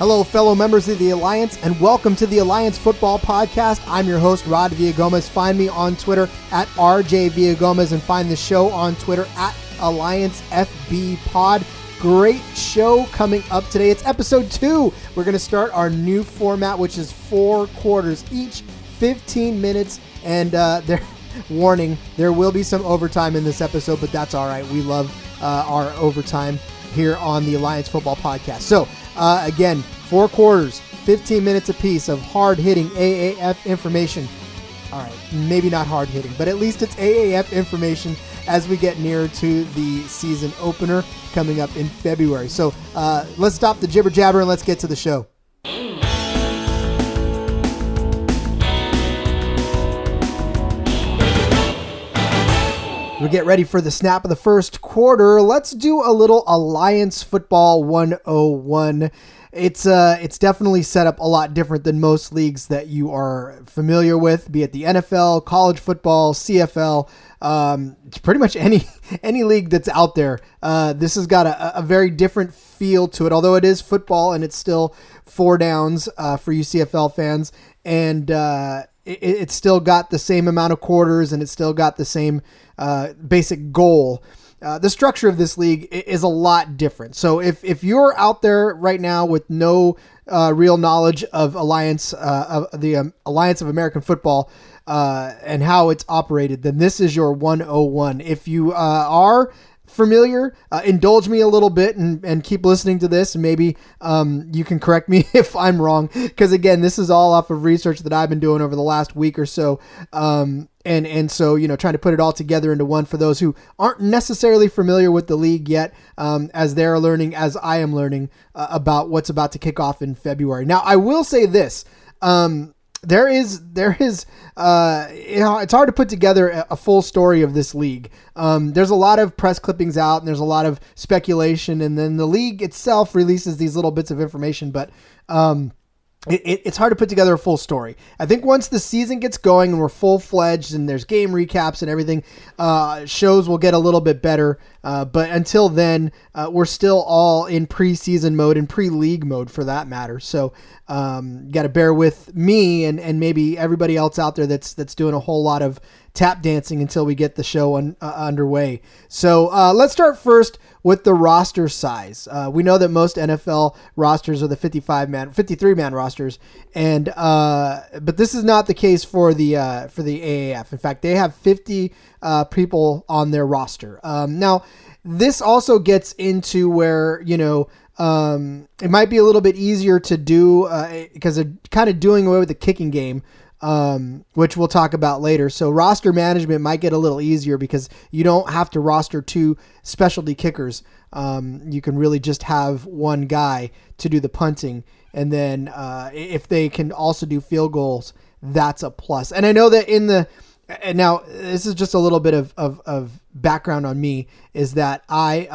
Hello, fellow members of the Alliance, and welcome to the Alliance Football Podcast. I'm your host, Rod Villagomez. Find me on Twitter at RJ Villagomez and find the show on Twitter at AllianceFBPod. Great show coming up today. It's episode 2. We're going to start our new format, which is 4 quarters, each 15 minutes. And warning, there will be some overtime in this episode, but that's all right. We love our overtime here on the Alliance Football Podcast. So, again, 4 quarters, 15 minutes apiece of hard-hitting AAF information. All right, maybe not hard-hitting, but at least it's AAF information as we get nearer to the season opener coming up in February. So let's stop the jibber-jabber and let's get to the show. We get ready for the snap of the first quarter. Let's do a little Alliance Football 101. It's definitely set up a lot different than most leagues that you are familiar with, be it the NFL, college football, CFL. It's pretty much any league that's out there. This has got a very different feel to it, although it is football and it's still 4 downs for you CFL fans. And it's still got the same amount of quarters and it's still got the same basic goal. The structure of this league is a lot different. So if you're out there right now with no real knowledge of Alliance, the Alliance of American Football and how it's operated, then this is your 101. If you are familiar, indulge me a little bit and keep listening to this, and maybe you can correct me if I'm wrong, because again, this is all off of research that I've been doing over the last week or so, and so, you know, trying to put it all together into one for those who aren't necessarily familiar with the league yet, as they're learning, as I am learning about what's about to kick off in February. Now, I will say this, there is, it's hard to put together a full story of this league. There's a lot of press clippings out and there's a lot of speculation, and then the league itself releases these little bits of information, but, it's hard to put together a full story. I think once the season gets going and we're full-fledged and there's game recaps and everything, shows will get a little bit better. But until then, we're still all in preseason mode and pre-league mode for that matter. So you got to bear with me and maybe everybody else out there that's doing a whole lot of tap dancing until we get the show underway. So let's start first with the roster size. We know that most NFL rosters are the 53-man rosters, and but this is not the case for the AAF. In fact, they have 50 people on their roster. Now, this also gets into where, you know, it might be a little bit easier to do because they're kind of doing away with the kicking game, which we'll talk about later. So roster management might get a little easier because you don't have to roster 2 specialty kickers. You can really just have one guy to do the punting. And then if they can also do field goals, that's a plus. And I know that and now this is just a little bit of background on me, is that I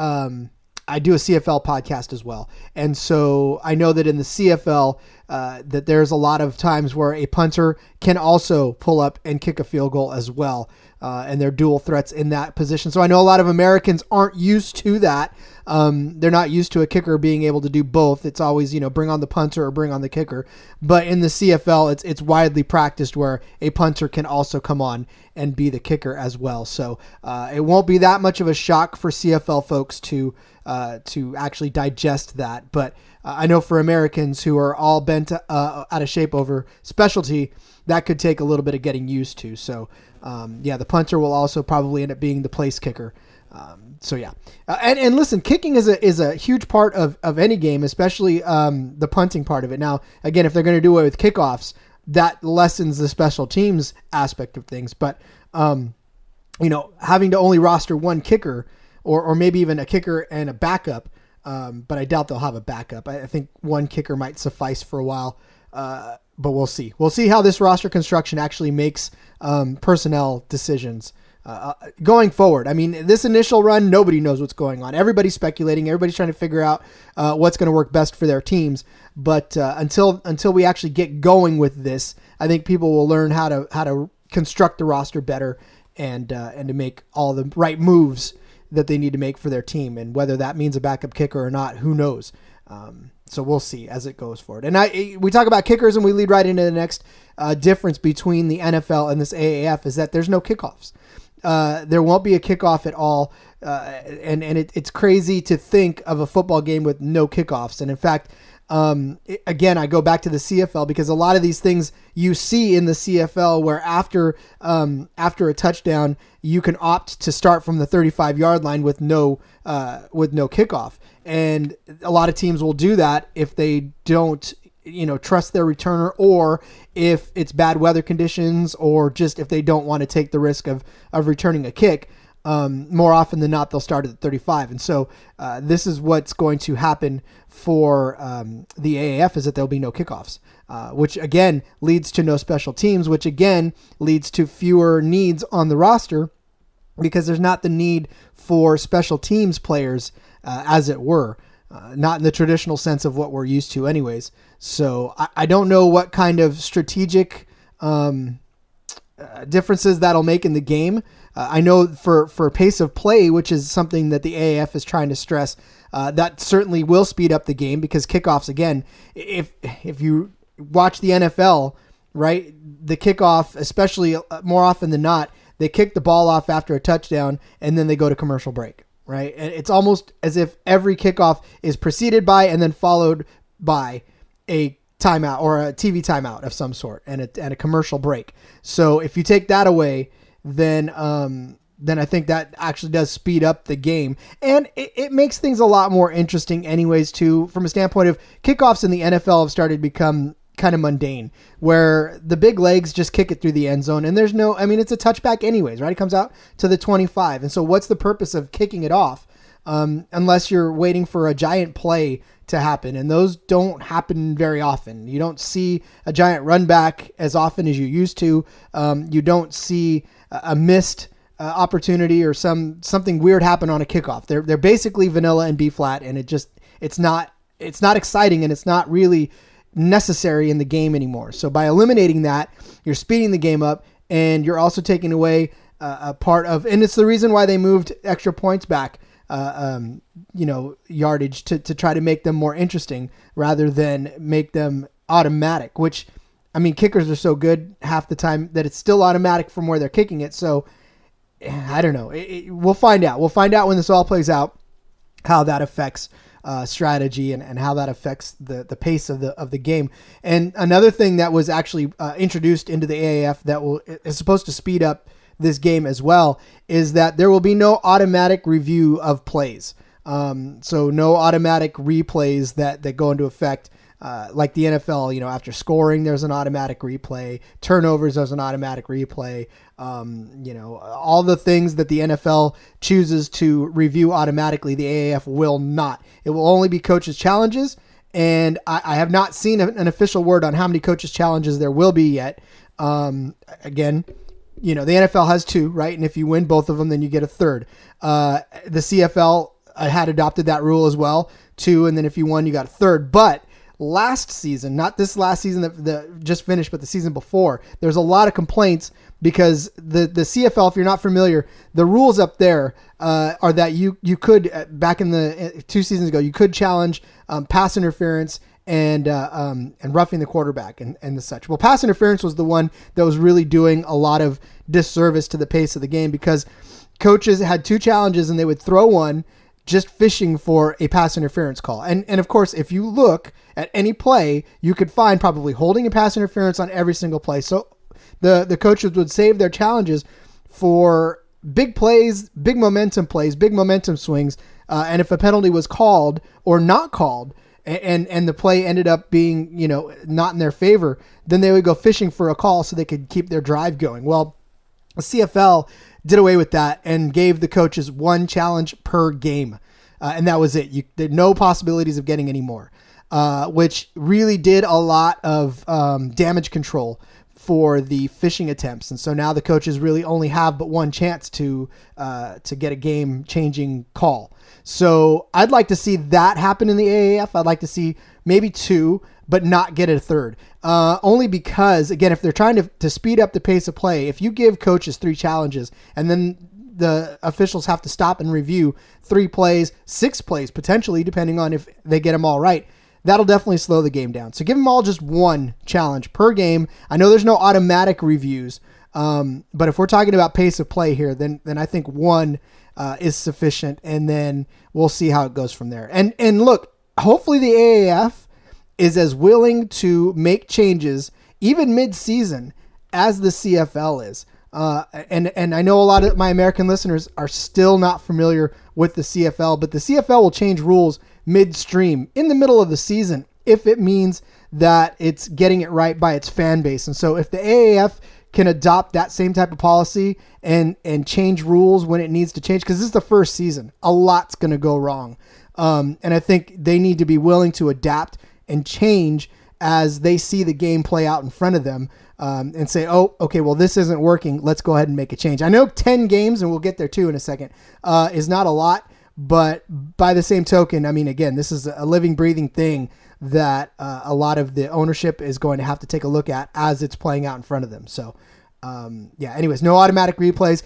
do a CFL podcast as well. And so I know that in the CFL, that there's a lot of times where a punter can also pull up and kick a field goal as well. And they're dual threats in that position. So I know a lot of Americans aren't used to that. They're not used to a kicker being able to do both. It's always, you know, bring on the punter or bring on the kicker. But in the CFL, it's widely practiced where a punter can also come on and be the kicker as well. So it won't be that much of a shock for CFL folks to actually digest that. But I know for Americans who are all bent out of shape over specialty, that could take a little bit of getting used to. So the punter will also probably end up being the place kicker. And listen, kicking is a huge part of any game, especially the punting part of it. Now, again, if they're going to do away with kickoffs, that lessens the special teams aspect of things. But you know, having to only roster one kicker, or maybe even a kicker and a backup, but I doubt they'll have a backup. I think one kicker might suffice for a while. But we'll see. We'll see how this roster construction actually makes personnel decisions going forward. I mean, this initial run, nobody knows what's going on. Everybody's speculating. Everybody's trying to figure out what's going to work best for their teams. But until we actually get going with this, I think people will learn how to construct the roster better and to make all the right moves that they need to make for their team. And whether that means a backup kicker or not, who knows? So we'll see as it goes forward. And we talk about kickers and we lead right into the next difference between the NFL and this AAF is that there's no kickoffs. There won't be a kickoff at all. It's crazy to think of a football game with no kickoffs. And in fact, again, I go back to the CFL because a lot of these things you see in the CFL where after a touchdown, you can opt to start from the 35-yard line with no kickoff. And a lot of teams will do that if they don't, trust their returner, or if it's bad weather conditions, or just if they don't want to take the risk of returning a kick. More often than not, they'll start at the 35. And so this is what's going to happen for the AAF is that there'll be no kickoffs, which again leads to no special teams, which again leads to fewer needs on the roster because there's not the need for special teams players as it were, not in the traditional sense of what we're used to anyways. So I don't know what kind of strategic differences that'll make in the game. I know for pace of play, which is something that the AAF is trying to stress, that certainly will speed up the game because kickoffs, again, if you watch the NFL, right, the kickoff, especially more often than not, they kick the ball off after a touchdown and then they go to commercial break, right? And it's almost as if every kickoff is preceded by and then followed by a timeout or a TV timeout of some sort and a commercial break. So if you take that away, then I think that actually does speed up the game. And it makes things a lot more interesting anyways, too, from a standpoint of kickoffs in the NFL have started to become kind of mundane, where the big legs just kick it through the end zone. And it's a touchback anyways, right? It comes out to the 25. And so what's the purpose of kicking it off unless you're waiting for a giant play to happen? And those don't happen very often. You don't see a giant run back as often as you used to. You don't see a missed opportunity or something weird happen on a kickoff. They're basically vanilla and B flat, and it's not exciting, and it's not really necessary in the game anymore. So by eliminating that, you're speeding the game up, and you're also taking away a part of, and it's the reason why they moved extra points back, yardage to try to make them more interesting rather than make them automatic, which, I mean, kickers are so good half the time that it's still automatic from where they're kicking it. So I don't know. We'll find out. We'll find out when this all plays out, how that affects strategy and how that affects the pace of the game. And another thing that was actually introduced into the AAF that is supposed to speed up this game as well is that there will be no automatic review of plays. So no automatic replays that go into effect. Like the NFL, after scoring, there's an automatic replay. Turnovers, there's an automatic replay. All the things that the NFL chooses to review automatically, the AAF will not. It will only be coaches' challenges, and I have not seen an official word on how many coaches' challenges there will be yet. Again, the NFL has 2, right? And if you win both of them, then you get a third. The CFL had adopted that rule as well, 2, and then if you won, you got a third. But last season, not this last season that just finished, but the season before, there's a lot of complaints because the CFL, if you're not familiar, the rules up there are that you could, back in the 2 seasons ago, you could challenge pass interference and roughing the quarterback and the such. Well, pass interference was the one that was really doing a lot of disservice to the pace of the game because coaches had 2 challenges and they would throw one just fishing for a pass interference call. And of course, if you look at any play, you could find probably holding a pass interference on every single play. So the coaches would save their challenges for big plays, big momentum swings. And if a penalty was called or not called and the play ended up being, not in their favor, then they would go fishing for a call so they could keep their drive going. Well, the CFL did away with that and gave the coaches 1 challenge per game. And that was it. There no possibilities of getting any more, which really did a lot of damage control for the fishing attempts. And so now the coaches really only have but 1 chance to get a game-changing call. So I'd like to see that happen in the AAF. I'd like to see maybe 2, but not get a third. Only because, again, if they're trying to speed up the pace of play, if you give coaches 3 challenges and then the officials have to stop and review 3 plays, 6 plays, potentially, depending on if they get them all right. That'll definitely slow the game down. So give them all just 1 challenge per game. I know there's no automatic reviews, but if we're talking about pace of play here, then I think 1 is sufficient, and then we'll see how it goes from there. And look, hopefully the AAF is as willing to make changes even mid-season as the CFL is. And I know a lot of my American listeners are still not familiar with the CFL, but the CFL will change rules midstream in the middle of the season if it means that it's getting it right by its fan base. And so if the AAF can adopt that same type of policy and change rules when it needs to change, because this is the first season, a lot's going to go wrong. And I think they need to be willing to adapt and change as they see the game play out in front of them, and say, oh, okay, well, this isn't working. Let's go ahead and make a change. I know 10 games, and we'll get there too in a second, is not a lot, but by the same token, I mean, again, this is a living, breathing thing that a lot of the ownership is going to have to take a look at as it's playing out in front of them. So, anyways, no automatic replays.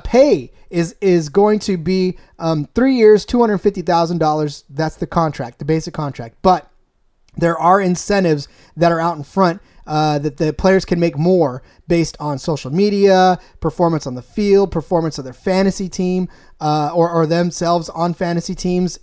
Pay is going to be 3 years, $250,000. That's the contract, the basic contract. But there are incentives that are out in front that the players can make more based on social media, performance on the field, performance of their fantasy team, or themselves on fantasy teams.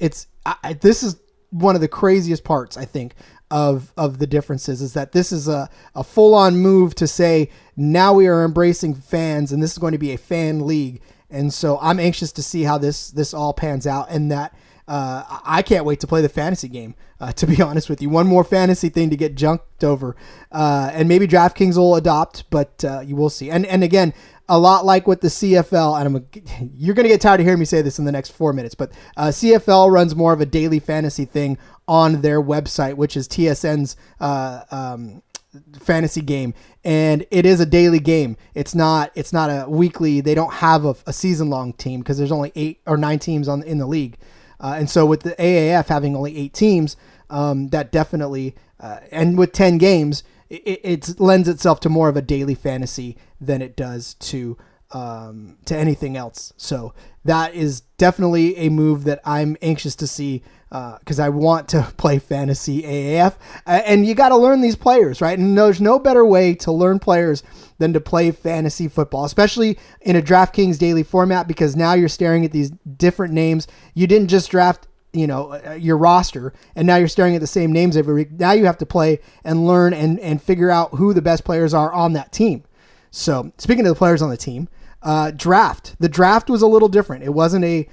This is one of the craziest parts, I think, of the differences, is that this is a full-on move to say, now we are embracing fans, and this is going to be a fan league. And so I'm anxious to see how this all pans out, and that I can't wait to play the fantasy game, to be honest with you. One more fantasy thing to get junked over. And maybe DraftKings will adopt, but you will see. And again, a lot like with the CFL, and you're going to get tired of hearing me say this in the next 4 minutes, but CFL runs more of a daily fantasy thing on their website, which is TSN's fantasy game, and it is a daily game. It's not a weekly. They don't have a season-long team because there's only 8 or 9 teams in the league. And so with the AAF having only 8 teams, that definitely, and with 10 games, it lends itself to more of a daily fantasy than it does to anything else. So that is definitely a move that I'm anxious to see, because I want to play fantasy AAF. And you got to learn these players, right? And there's no better way to learn players than to play fantasy football, especially in a DraftKings daily format, because now you're staring at these different names. You didn't just draft, your roster, and now you're staring at the same names every week. Now you have to play and learn and figure out who the best players are on that team. So speaking of the players on the team, draft. The draft was a little different. It wasn't a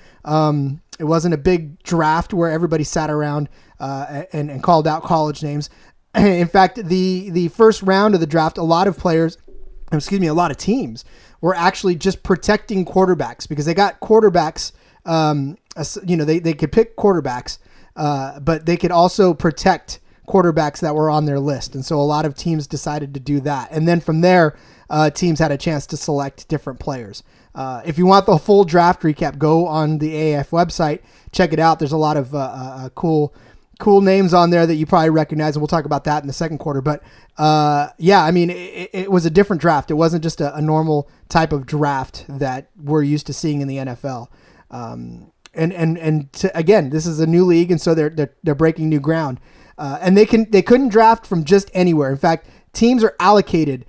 big draft where everybody sat around and called out college names. In fact, the first round of the draft, a lot of teams were actually just protecting quarterbacks, because they got quarterbacks. They could pick quarterbacks, but they could also protect quarterbacks that were on their list. And so a lot of teams decided to do that. And then from there, teams had a chance to select different players. If you want the full draft recap, go on the AAF website, check it out. There's a lot of cool names on there that you probably recognize, and we'll talk about that in the second quarter. But it was a different draft. It wasn't just a normal type of draft that we're used to seeing in the NFL. Again, this is a new league, and so they're breaking new ground. And they couldn't draft from just anywhere. In fact, teams are allocated,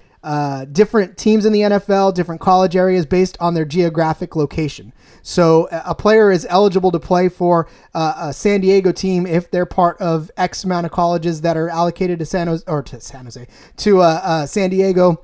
different teams in the NFL, different college areas based on their geographic location. So a player is eligible to play for a San Diego team if they're part of X amount of colleges that are allocated to San Diego,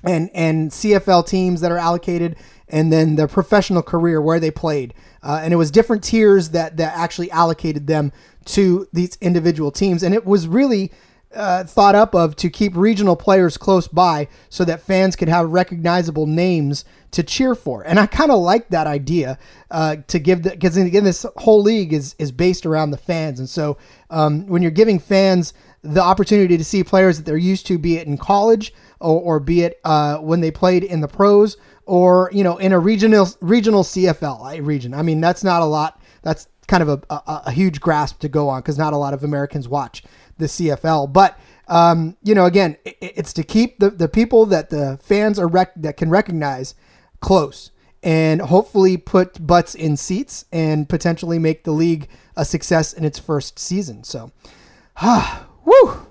and CFL teams that are allocated, and then their professional career where they played. And it was different tiers that actually allocated them to these individual teams. And it was really thought up of to keep regional players close by so that fans could have recognizable names to cheer for. And I kind of like that idea to give because again, this whole league is based around the fans. And so when you're giving fans the opportunity to see players that they're used to, be it in college or be it when they played in the pros, or, in a regional CFL region. I mean, that's not a lot. That's kind of a huge grasp to go on, because not a lot of Americans watch the CFL. But, again, it's to keep the people that the fans that can recognize close. and hopefully put butts in seats and potentially make the league a success in its first season. So, woo!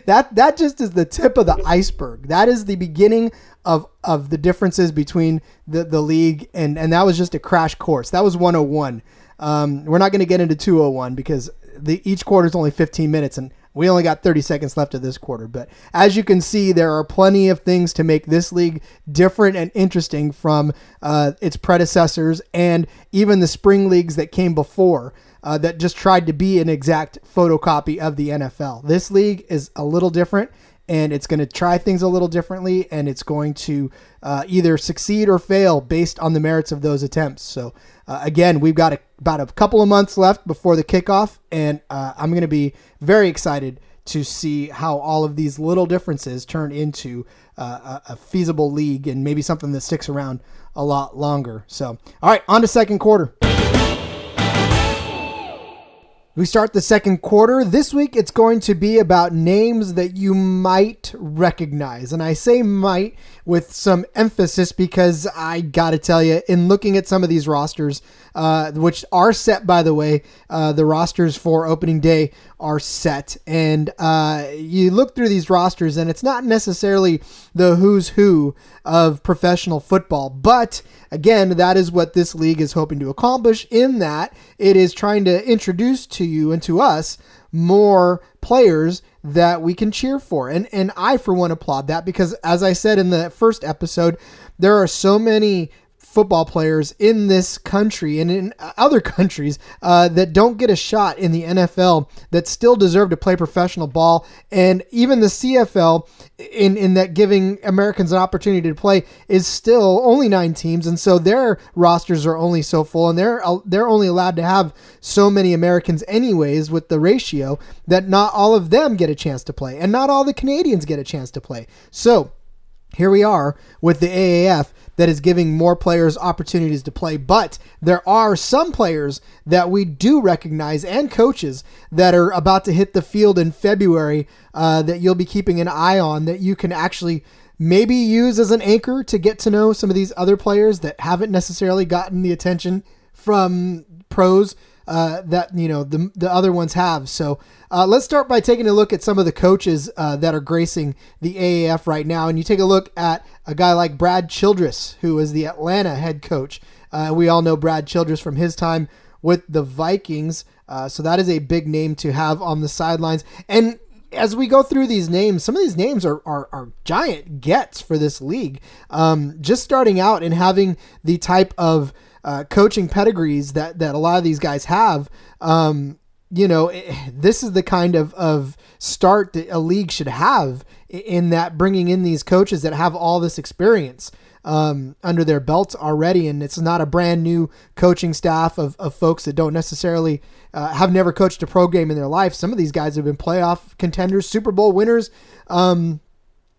That just is the tip of the iceberg. That is the beginning of the differences between the league, and that was just a crash course. That was 101. We're not going to get into 201 because each quarter is only 15 minutes, and we only got 30 seconds left of this quarter. But as you can see, there are plenty of things to make this league different and interesting from its predecessors and even the spring leagues that came before that just tried to be an exact photocopy of the NFL. This league is a little different, and it's going to try things a little differently, and it's going to either succeed or fail based on the merits of those attempts. So again, we've got about a couple of months left before the kickoff, and I'm going to be very excited to see how all of these little differences turn into a feasible league and maybe something that sticks around a lot longer. So, all right, on to second quarter. We start the second quarter. This week, it's going to be about names that you might recognize. And I say might with some emphasis because I got to tell you, in looking at some of these rosters, which are set, by the way, the rosters for opening day are set. And you look through these rosters, and it's not necessarily the who's who of professional football. But again, that is what this league is hoping to accomplish, in that it is trying to introduce to you and to us more players that we can cheer for. And I, for one, applaud that because, as I said in the first episode, there are so many football players in this country and in other countries that don't get a shot in the NFL that still deserve to play professional ball. And even the CFL, in that giving Americans an opportunity to play, is still only 9 teams. And so their rosters are only so full, and they're only allowed to have so many Americans anyways, with the ratio that not all of them get a chance to play, and not all the Canadians get a chance to play. So here we are with the AAF that is giving more players opportunities to play. But there are some players that we do recognize, and coaches that are about to hit the field in February that you'll be keeping an eye on, that you can actually maybe use as an anchor to get to know some of these other players that haven't necessarily gotten the attention from pros that, you know, the other ones have. So let's start by taking a look at some of the coaches that are gracing the AAF right now. And you take a look at a guy like Brad Childress, who is the Atlanta head coach. We all know Brad Childress from his time with the Vikings. So that is a big name to have on the sidelines. And as we go through these names, some of these names are giant gets for this league. Just starting out and having the type of coaching pedigrees that a lot of these guys have, this is the kind of start that a league should have, in that bringing in these coaches that have all this experience under their belts already. And it's not a brand new coaching staff of folks that don't necessarily have never coached a pro game in their life. Some of these guys have been playoff contenders, Super Bowl winners, in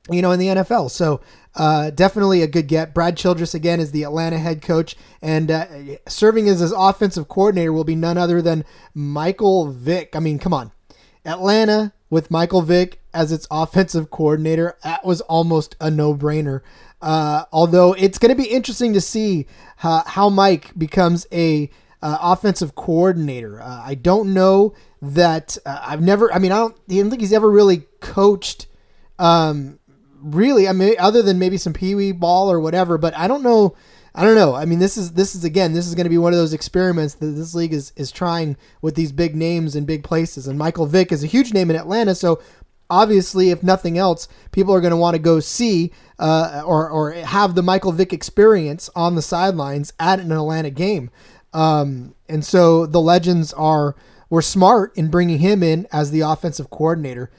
the NFL. So definitely a good get. Brad Childress, again, is the Atlanta head coach, and serving as his offensive coordinator will be none other than Michael Vick. I mean, come on. Atlanta with Michael Vick as its offensive coordinator, that was almost a no-brainer. Although it's going to be interesting to see how Mike becomes a offensive coordinator. I don't know that I don't think he's ever really coached really, other than maybe some peewee ball or whatever, but I don't know. I mean, this is going to be one of those experiments that this league is trying with these big names in big places. And Michael Vick is a huge name in Atlanta, so obviously, if nothing else, people are going to want to go see or have the Michael Vick experience on the sidelines at an Atlanta game. And so the Legends were smart in bringing him in as the offensive coordinator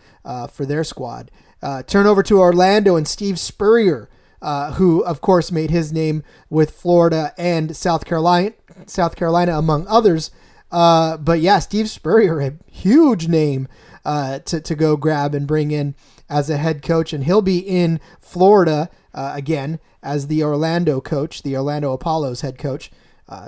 for their squad. Turn over to Orlando and Steve Spurrier, who of course made his name with Florida and South Carolina among others. But yeah, Steve Spurrier, a huge name to go grab and bring in as a head coach, and he'll be in Florida again as the Orlando coach, the Orlando Apollos head coach.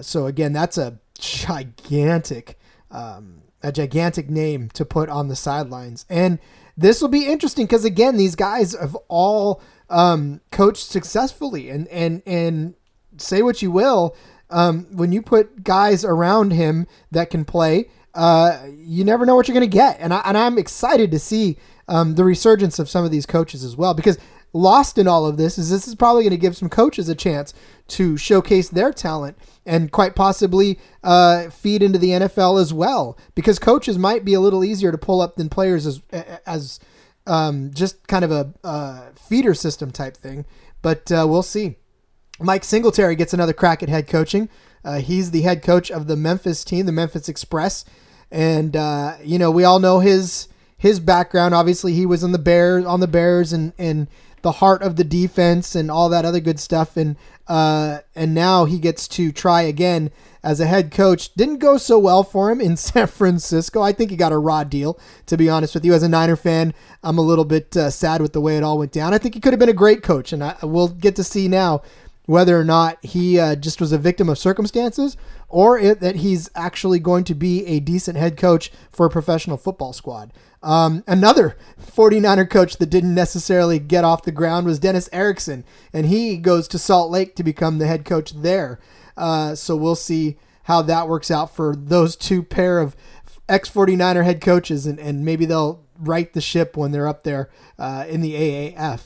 So again, that's a gigantic name to put on the sidelines. And this will be interesting because, again, these guys have all coached successfully, and say what you will, when you put guys around him that can play, you never know what you're going to get. And I'm excited to see the resurgence of some of these coaches as well, because lost in all of this is probably going to give some coaches a chance to showcase their talent and quite possibly feed into the NFL as well, because coaches might be a little easier to pull up than players as just kind of a feeder system type thing. But we'll see. Mike Singletary gets another crack at head coaching. He's the head coach of the Memphis team, the Memphis Express. And, we all know his background. Obviously, he was on the Bears and the heart of the defense and all that other good stuff. And now he gets to try again as a head coach. Didn't go so well for him in San Francisco. I think he got a raw deal, to be honest with you. As a Niner fan, I'm a little bit sad with the way it all went down. I think he could have been a great coach, and we'll get to see now whether or not he just was a victim of circumstances, or that he's actually going to be a decent head coach for a professional football squad. Another 49er coach that didn't necessarily get off the ground was Dennis Erickson, and he goes to Salt Lake to become the head coach there. So we'll see how that works out for those two pair of ex-49er head coaches, and maybe they'll right the ship when they're up there in the AAF.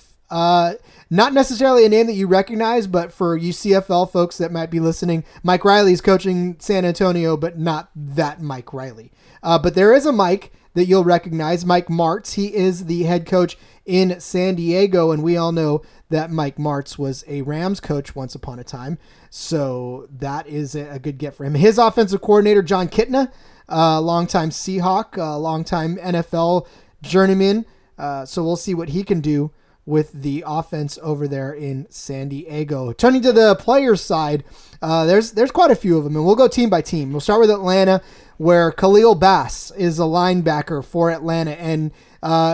Not necessarily a name that you recognize, but for UCFL folks that might be listening, Mike Riley's coaching San Antonio, but not that Mike Riley. But there is a Mike that you'll recognize, Mike Martz. He is the head coach in San Diego, and we all know that Mike Martz was a Rams coach once upon a time, so that is a good get for him. His offensive coordinator, John Kitna, longtime Seahawk, longtime NFL journeyman, so we'll see what he can do with the offense over there in San Diego. Turning to the players' side, there's quite a few of them, and we'll go team by team. We'll start with Atlanta, where Khalil Bass is a linebacker for Atlanta, and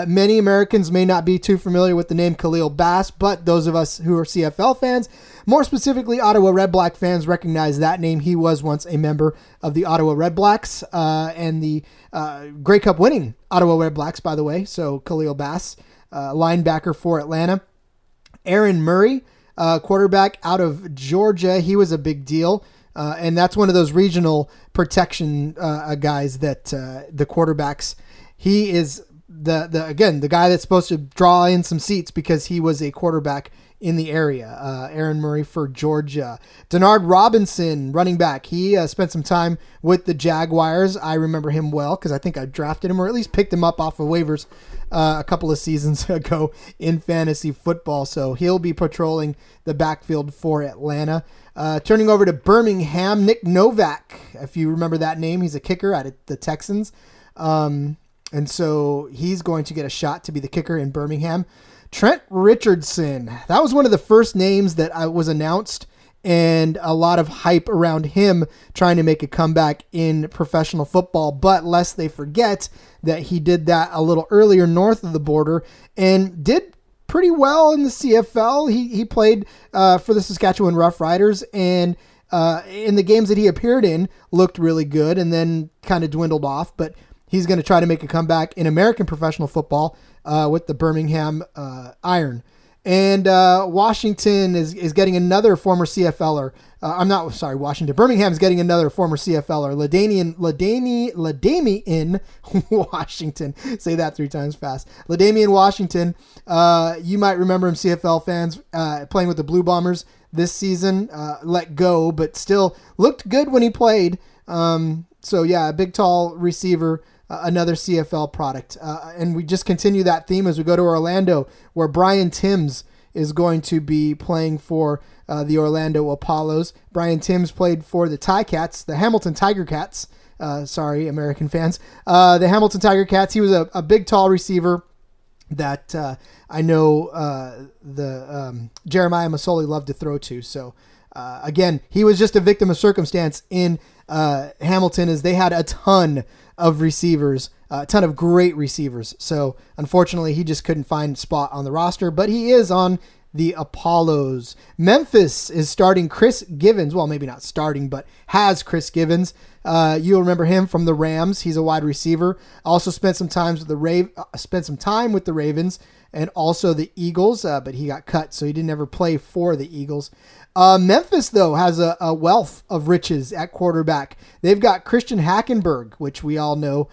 many Americans may not be too familiar with the name Khalil Bass, but those of us who are CFL fans, more specifically Ottawa Red Black fans, recognize that name. He was once a member of the Ottawa Red Blacks and the Grey Cup winning Ottawa Red Blacks, by the way, so Khalil Bass, linebacker for Atlanta. Aaron Murray, quarterback out of Georgia. He was a big deal. And that's one of those regional protection guys that the quarterbacks, he is the guy that's supposed to draw in some seats because he was a quarterback in the area. Aaron Murray for Georgia. Denard Robinson, running back. He spent some time with the Jaguars. I remember him well because I think I drafted him or at least picked him up off of waivers a couple of seasons ago in fantasy football. So he'll be patrolling the backfield for Atlanta. Turning over to Birmingham, Nick Novak. If you remember that name, he's a kicker at the Texans. And so he's going to get a shot to be the kicker in Birmingham. Trent Richardson. That was one of the first names that was announced, and a lot of hype around him trying to make a comeback in professional football. But lest they forget that he did that a little earlier north of the border and did pretty well in the CFL. He played for the Saskatchewan Roughriders, and in the games that he appeared in looked really good and then kind of dwindled off. But he's going to try to make a comeback in American professional football with the Birmingham Iron. And Washington is getting another former CFLer. Washington. Birmingham's getting another former CFLer. LaDamian Washington. Say that 3 times fast. LaDamian Washington. You might remember him, CFL fans, playing with the Blue Bombers this season. Let go, but still looked good when he played. So yeah, a big, tall receiver. Another CFL product. And we just continue that theme as we go to Orlando, where Brian Timms is going to be playing for the Orlando Apollos. Brian Timms played for the Ticats, the Hamilton Tiger Cats. Sorry, American fans. The Hamilton Tiger Cats. He was a big, tall receiver that I know Jeremiah Masoli loved to throw to. So, again, he was just a victim of circumstance in Hamilton, as they had a ton of receivers, a ton of great receivers. So unfortunately, he just couldn't find a spot on the roster, but he is on the Apollos. Memphis is starting Chris Givens. Well, maybe not starting, but has Chris Givens. You'll remember him from the Rams. He's a wide receiver. Also spent some time with the Ravens and also the Eagles, but he got cut, so he didn't ever play for the Eagles. Memphis, though, has a wealth of riches at quarterback. They've got Christian Hackenberg, which we all know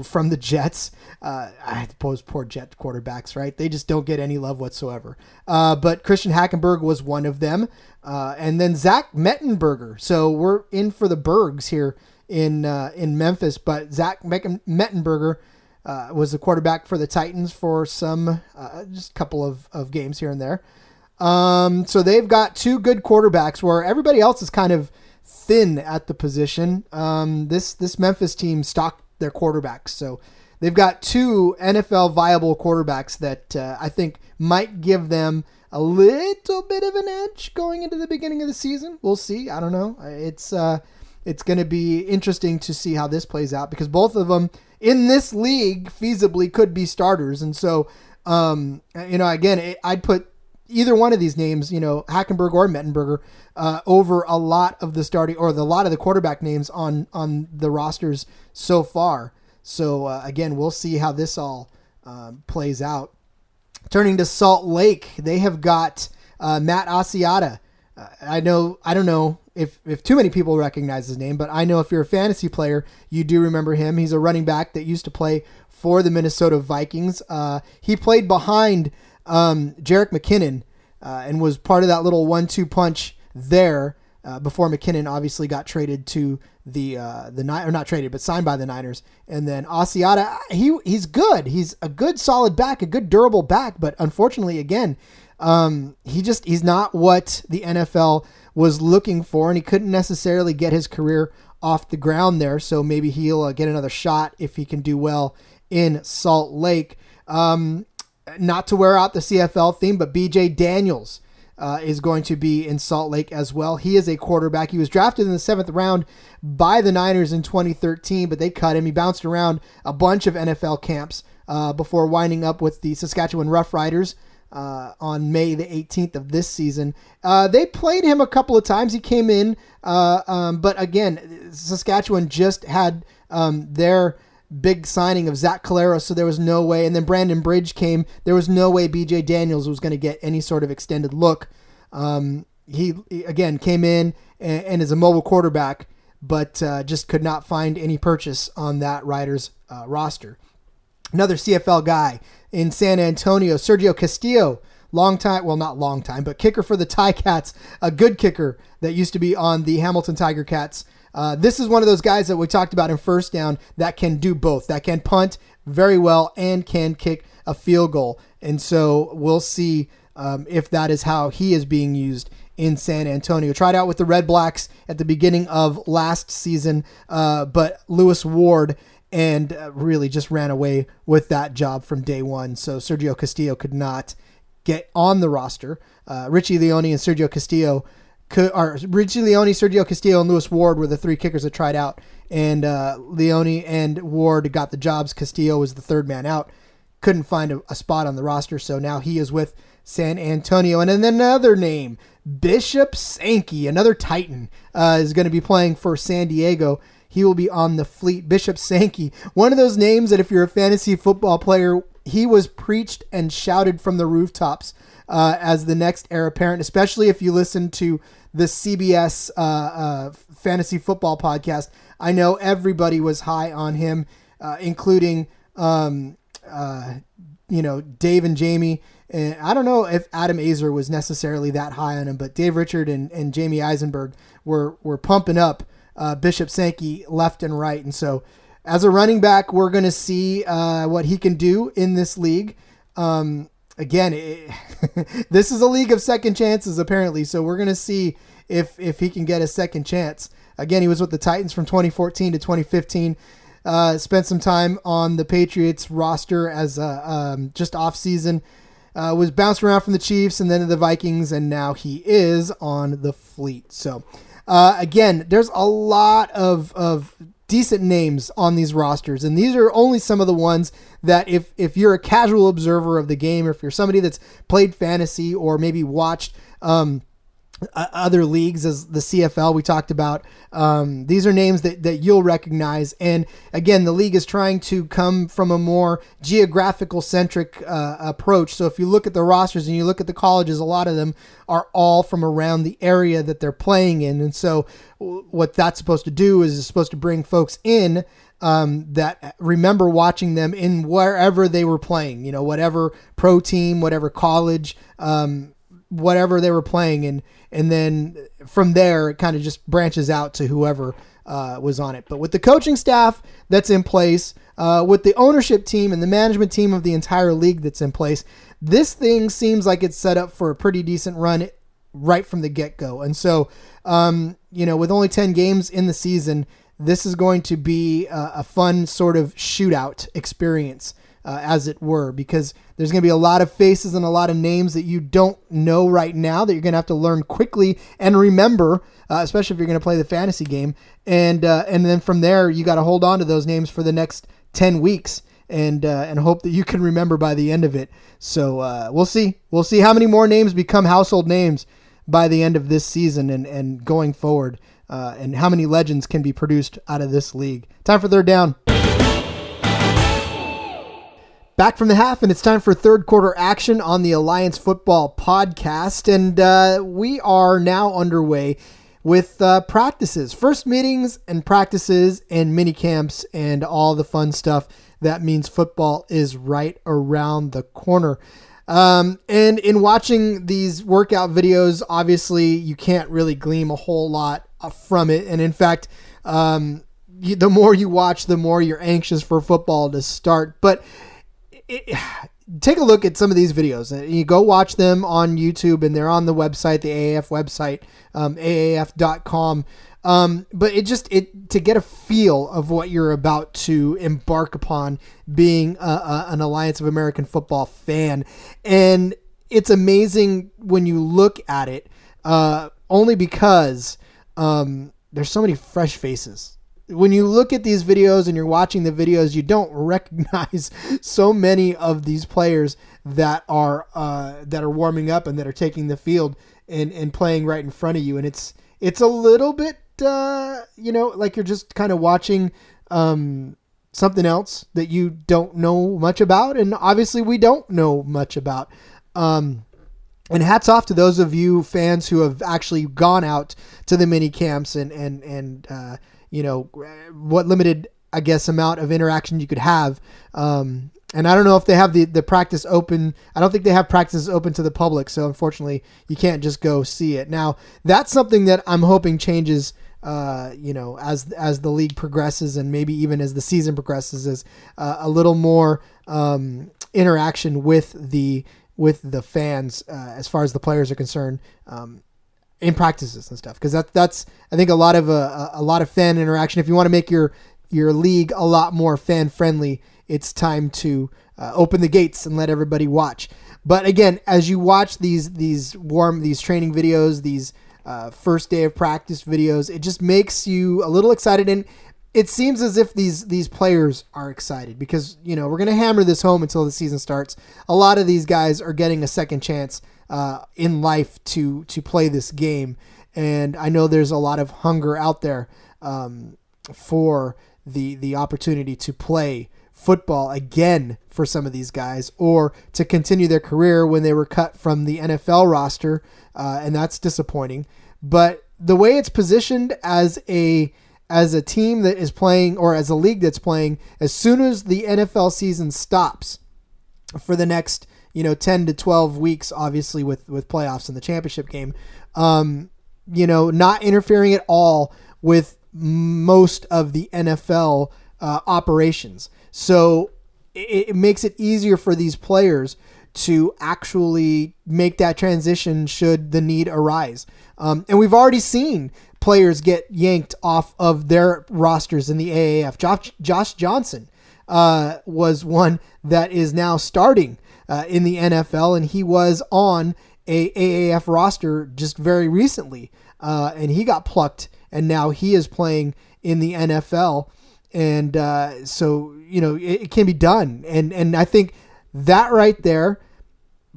from the Jets. I suppose poor Jet quarterbacks, right? They just don't get any love whatsoever. But Christian Hackenberg was one of them. And then Zach Mettenberger. So we're in for the Bergs here in Memphis. But Zach Mettenberger was the quarterback for the Titans for some just a couple of games here and there. So they've got two good quarterbacks where everybody else is kind of thin at the position. This Memphis team stocked their quarterbacks. So they've got two NFL viable quarterbacks that I think might give them a little bit of an edge going into the beginning of the season. We'll see. I don't know. It's going to be interesting to see how this plays out because both of them in this league feasibly could be starters. And so, again, I'd put either one of these names, Hackenberg or Mettenberger, over a lot of the starting or a lot of the quarterback names on the rosters so far. So again, we'll see how this all plays out. Turning to Salt Lake, they have got Matt Asiata. I don't know if too many people recognize his name, but I know if you're a fantasy player, you do remember him. He's a running back that used to play for the Minnesota Vikings. He played behind Jerick McKinnon and was part of that little 1-2 punch there before McKinnon obviously got traded to the or not traded, but signed by the Niners. And then Asiata, he's good. He's a good solid back, a good durable back, but unfortunately, again, he's not what the NFL was looking for, and he couldn't necessarily get his career off the ground there. So maybe he'll get another shot if he can do well in Salt Lake. Not to wear out the CFL theme, but BJ Daniels is going to be in Salt Lake as well. He is a quarterback. He was drafted in the 7th round by the Niners in 2013, but they cut him. He bounced around a bunch of NFL camps before winding up with the Saskatchewan Roughriders on May the 18th of this season. They played him a couple of times. He came in, but again, Saskatchewan just had their big signing of Zach Calero, so there was no way. And then Brandon Bridge came. There was no way BJ Daniels was going to get any sort of extended look. He again came in and is a mobile quarterback, but just could not find any purchase on that Riders roster. Another CFL guy in San Antonio, Sergio Castillo, but kicker for the Ticats, a good kicker that used to be on the Hamilton Tiger Cats. This is one of those guys that we talked about in First Down that can do both, that can punt very well and can kick a field goal. And so we'll see if that is how he is being used in San Antonio. Tried out with the Red Blacks at the beginning of last season, but Lewis Ward and really just ran away with that job from day one. So Sergio Castillo could not get on the roster. Richie Leone, Sergio Castillo, and Lewis Ward were the three kickers that tried out. And Leone and Ward got the jobs. Castillo was the third man out. Couldn't find a spot on the roster, so now he is with San Antonio. And then another name, Bishop Sankey, another Titan, is going to be playing for San Diego. He will be on the fleet. Bishop Sankey, one of those names that if you're a fantasy football player, he was preached and shouted from the rooftops as the next heir apparent, especially if you listen to the CBS fantasy football podcast. I know everybody was high on him, including Dave and Jamie. And I don't know if Adam Azer was necessarily that high on him, but Dave Richard and Jamie Eisenberg were pumping up Bishop Sankey left and right. And so as a running back, we're going to see what he can do in this league. Again, this is a league of second chances, apparently. So we're going to see if he can get a second chance. Again, he was with the Titans from 2014 to 2015. Spent some time on the Patriots roster as just off season. Was bounced around from the Chiefs and then to the Vikings, and now he is on the fleet. So again, there's a lot of decent names on these rosters, and these are only some of the ones that if you're a casual observer of the game, or if you're somebody that's played fantasy or maybe watched other leagues as the CFL we talked about. These are names that you'll recognize. And again, the league is trying to come from a more geographical centric approach. So if you look at the rosters and you look at the colleges, a lot of them are all from around the area that they're playing in. And so what that's supposed to do is it's supposed to bring folks in that remember watching them in wherever they were playing, whatever pro team, whatever college, whatever they were playing. And then from there, it kind of just branches out to whoever was on it. But with the coaching staff that's in place, with the ownership team and the management team of the entire league that's in place, this thing seems like it's set up for a pretty decent run right from the get-go. And so, with only 10 games in the season, this is going to be a fun sort of shootout experience, as it were, because there's going to be a lot of faces and a lot of names that you don't know right now that you're going to have to learn quickly and remember, especially if you're going to play the fantasy game. And then from there, you got to hold on to those names for the next 10 weeks and hope that you can remember by the end of it. So we'll see. We'll see how many more names become household names by the end of this season and going forward, and how many legends can be produced out of this league. Time for third down. Back from the half, and it's time for third quarter action on the Alliance Football Podcast. And we are now underway with practices, first meetings and practices and mini camps and all the fun stuff. That means football is right around the corner. And in watching these workout videos, obviously you can't really glean a whole lot from it. And in fact, the more you watch, the more you're anxious for football to start. But take a look at some of these videos. You go watch them on YouTube, and they're on the website, the AAF website, AAF.com. But to get a feel of what you're about to embark upon being an Alliance of American Football fan. And it's amazing when you look at it, only because there's so many fresh faces. When you look at these videos and you're watching the videos, you don't recognize so many of these players that are warming up and that are taking the field and playing right in front of you. And it's a little bit, like you're just kind of watching something else that you don't know much about. And obviously we don't know much about. And hats off to those of you fans who have actually gone out to the mini camps and what limited, I guess, amount of interaction you could have. And I don't know if they have the practice open. I don't think they have practices open to the public. So unfortunately you can't just go see it. Now that's something that I'm hoping changes, as the league progresses and maybe even as the season progresses, is a little more, interaction with the fans, as far as the players are concerned, in practices and stuff. Cause that's, I think a lot of fan interaction. If you want to make your league a lot more fan friendly, it's time to open the gates and let everybody watch. But again, as you watch these training videos, these first day of practice videos, it just makes you a little excited. And it seems as if these players are excited because, we're going to hammer this home until the season starts. A lot of these guys are getting a second chance in life to play this game. And I know there's a lot of hunger out there for the opportunity to play football again for some of these guys, or to continue their career when they were cut from the NFL roster. And that's disappointing. But the way it's positioned as a team that is playing, or as a league that's playing, as soon as the NFL season stops for the next 10 to 12 weeks, obviously with playoffs and the championship game, not interfering at all with most of the NFL operations. So it makes it easier for these players to actually make that transition should the need arise. And we've already seen players get yanked off of their rosters in the AAF. Josh Johnson was one that is now starting in the NFL, and he was on a AAF roster just very recently, and he got plucked, and now he is playing in the NFL. And so it can be done, and I think that right there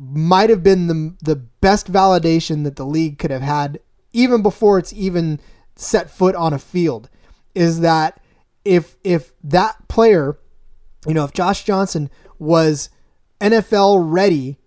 might have been the best validation that the league could have had even before it's even set foot on a field, is that if that player, if Josh Johnson was NFL ready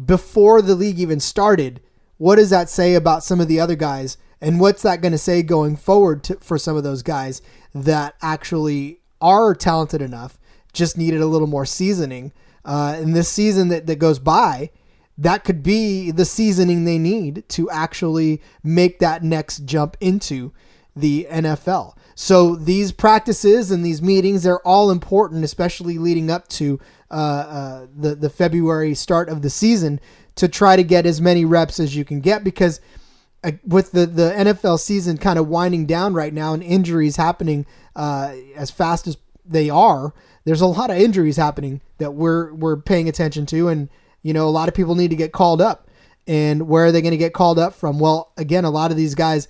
before the league even started, what does that say about some of the other guys? And what's that going to say going forward for some of those guys that actually are talented enough, just needed a little more seasoning? In this season that goes by, that could be the seasoning they need to actually make that next jump into the NFL. So these practices and these meetings, they're all important, especially leading up to the February start of the season, to try to get as many reps as you can get, because with the NFL season kind of winding down right now and injuries happening as fast as they are, there's a lot of injuries happening that we're paying attention to. And, a lot of people need to get called up. And where are they going to get called up from? Well, again, a lot of these guys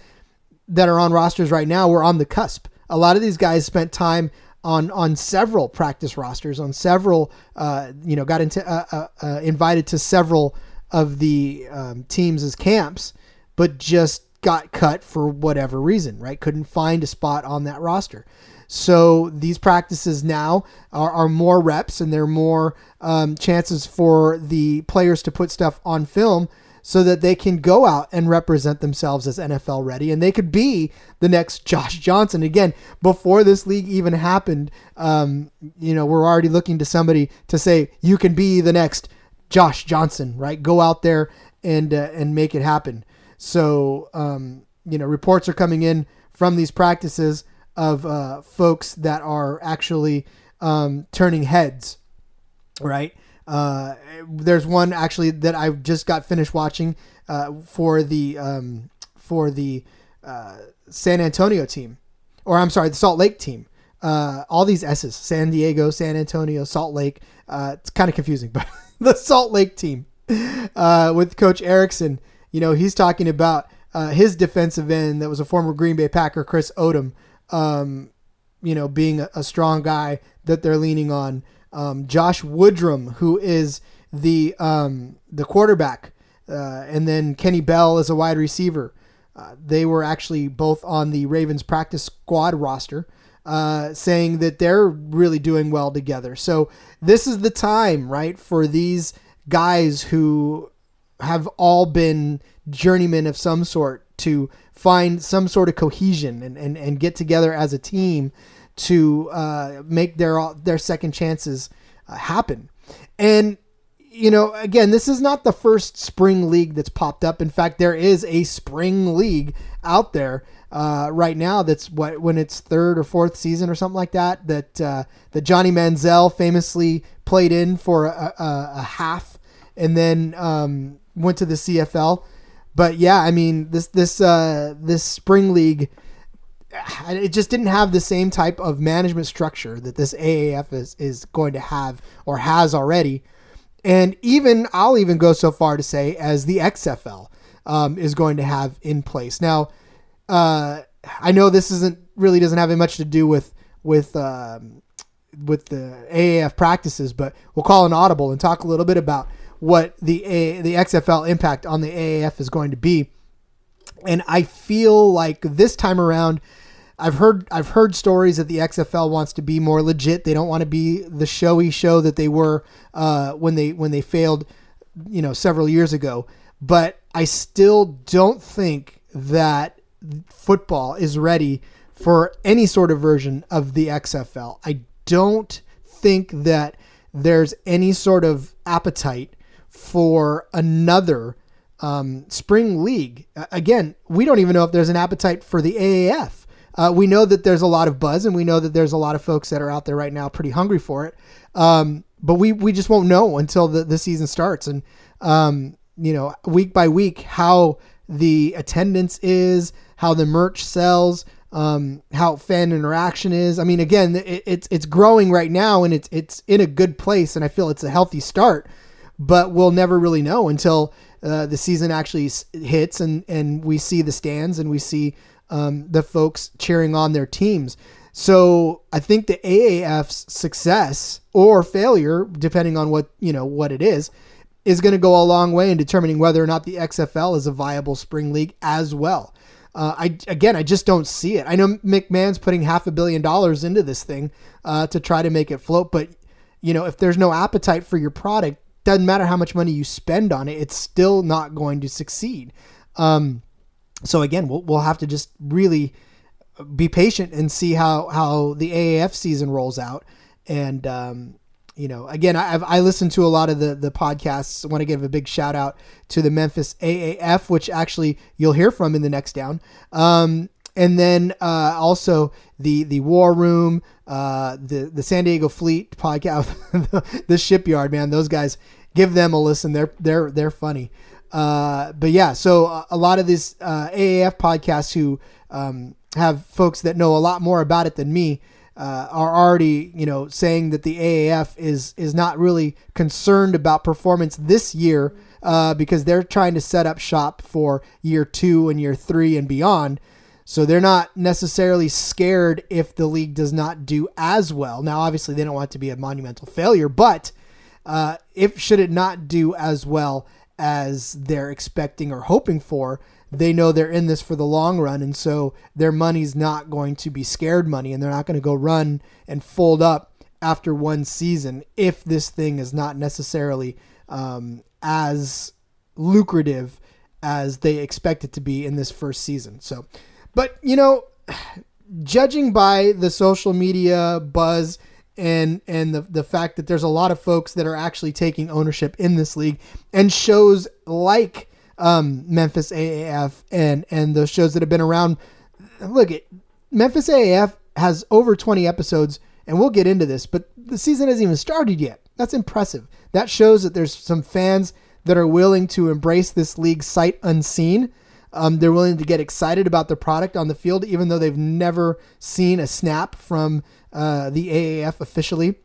that are on rosters right now were on the cusp. A lot of these guys spent time on several practice rosters, on several, got into invited to several of the teams as camps, but just got cut for whatever reason, right? Couldn't find a spot on that roster. So these practices now are more reps, and they're more chances for the players to put stuff on film so that they can go out and represent themselves as NFL ready. And they could be the next Josh Johnson. Again, before this league even happened, we're already looking to somebody to say, you can be the next Josh Johnson, right? Go out there and make it happen. So, reports are coming in from these practices of folks that are actually turning heads, right? There's one actually that I just got finished watching for the San Antonio team, or I'm sorry, the Salt Lake team. All these S's: San Diego, San Antonio, Salt Lake. It's kind of confusing, but the Salt Lake team with Coach Erickson. He's talking about his defensive end that was a former Green Bay Packer, Chris Odom, being a strong guy that they're leaning on. Josh Woodrum, who is the quarterback, and then Kenny Bell is a wide receiver. They were actually both on the Ravens practice squad roster, saying that they're really doing well together. So this is the time, right, for these guys who have all been journeymen of some sort to find some sort of cohesion and get together as a team to make their second chances happen. And, again, this is not the first spring league that's popped up. In fact, there is a spring league out there right now that's when it's third or fourth season or something like that Johnny Manziel famously played in for a half and then went to the CFL. But yeah, I mean, this spring league, it just didn't have the same type of management structure that this AAF is going to have or has already. And I'll even go so far to say as the XFL is going to have in place. Now, I know this doesn't have much to do with the AAF practices, but we'll call an audible and talk a little bit about what the XFL impact on the AAF is going to be. And I feel like this time around, I've heard stories that the XFL wants to be more legit. They don't want to be the showy show that they were when they failed, several years ago. But I still don't think that football is ready for any sort of version of the XFL. I don't think that there's any sort of appetite for another spring league. Again, we don't even know if there's an appetite for the AAF. We know that there's a lot of buzz, and we know that there's a lot of folks that are out there right now pretty hungry for it. But we just won't know until the season starts. And, week by week, how the attendance is, how the merch sells, how fan interaction is. I mean, again, it's growing right now, and it's in a good place, and I feel it's a healthy start. But we'll never really know until the season actually hits and we see the stands and we see the folks cheering on their teams. So I think the AAF's success or failure, depending on what it is is going to go a long way in determining whether or not the XFL is a viable spring league as well. I just don't see it. I know McMahon's putting $500 million into this thing to try to make it float, but if there's no appetite for your product, doesn't matter how much money you spend on it, it's still not going to succeed. So again, we'll have to just really be patient and see how the AAF season rolls out. And, again, I listened to a lot of the podcasts. I want to give a big shout out to the Memphis AAF, which actually you'll hear from in the next down. And then also the War Room, the San Diego Fleet podcast, the Shipyard, man, those guys, give them a listen. They're funny. But yeah, so a lot of these AAF podcasts who have folks that know a lot more about it than me are already, saying that the AAF is not really concerned about performance this year because they're trying to set up shop for year 2 and year 3 and beyond. So they're not necessarily scared if the league does not do as well. Now, obviously, they don't want it to be a monumental failure, but should it not do as well as they're expecting or hoping for, they know they're in this for the long run. And so their money's not going to be scared money, and they're not going to go run and fold up after one season if this thing is not necessarily as lucrative as they expect it to be in this first season. So, but judging by the social media buzz and the fact that there's a lot of folks that are actually taking ownership in this league, and shows like Memphis AAF and those shows that have been around. Look, Memphis AAF has over 20 episodes, and we'll get into this, but the season hasn't even started yet. That's impressive. That shows that there's some fans that are willing to embrace this league sight unseen. They're willing to get excited about the product on the field, even though they've never seen a snap from the AAF officially.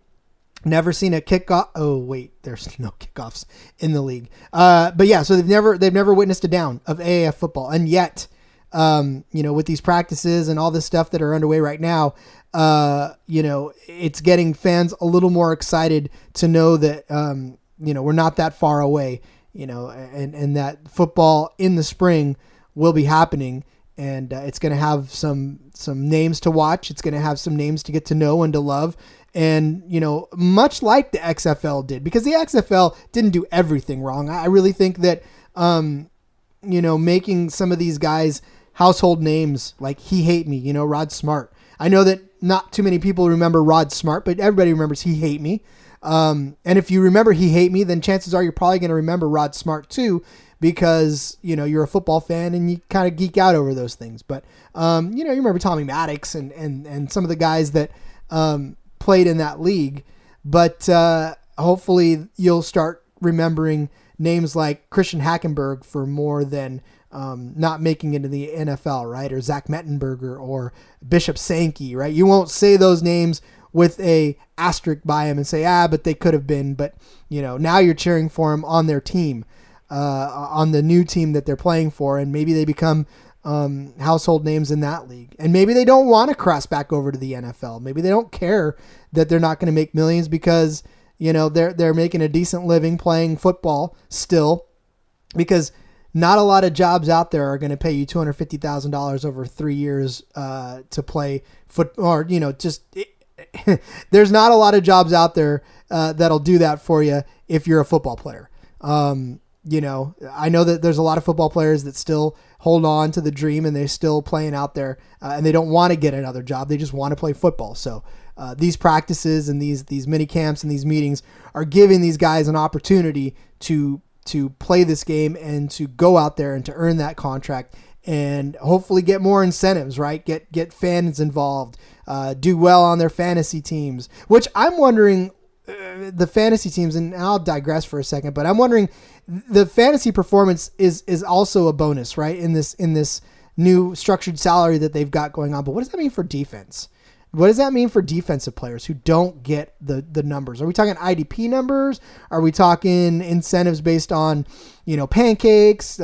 Never seen a kickoff. Oh wait, there's no kickoffs in the league. But yeah, so they've never witnessed a down of AAF football, and yet, with these practices and all this stuff that are underway right now, it's getting fans a little more excited to know that we're not that far away, and that football in the spring will be happening, and it's going to have some names to watch. It's going to have some names to get to know and to love. And, much like the XFL did, because the XFL didn't do everything wrong. I really think that, making some of these guys household names, like He Hate Me, Rod Smart. I know that not too many people remember Rod Smart, but everybody remembers He Hate Me. And if you remember He Hate Me, then chances are you're probably going to remember Rod Smart too, because, you're a football fan and you kind of geek out over those things. But, you remember Tommy Maddox and some of the guys that, played in that league, but hopefully you'll start remembering names like Christian Hackenberg for more than not making it into the NFL, right? Or Zach Mettenberger or Bishop Sankey, right? You won't say those names with a asterisk by him and say, but they could have been, but now you're cheering for him on their team, on the new team that they're playing for, and maybe they become household names in that league. And maybe they don't want to cross back over to the NFL. Maybe they don't care that they're not going to make millions because, they're making a decent living playing football still, because not a lot of jobs out there are going to pay you $250,000 over 3 years to play or, there's not a lot of jobs out there that'll do that for you if you're a football player. I know that there's a lot of football players that still hold on to the dream and they're still playing out there and they don't want to get another job. They just want to play football. So these practices and these mini camps and these meetings are giving these guys an opportunity to play this game and to go out there and to earn that contract and hopefully get more incentives, right? Get fans involved, do well on their fantasy teams, which I'm wondering the fantasy teams, and I'll digress for a second, but I'm wondering, the fantasy performance is also a bonus, right? In this new structured salary that they've got going on. But what does that mean for defense? What does that mean for defensive players who don't get the numbers? Are we talking IDP numbers? Are we talking incentives based on, pancakes,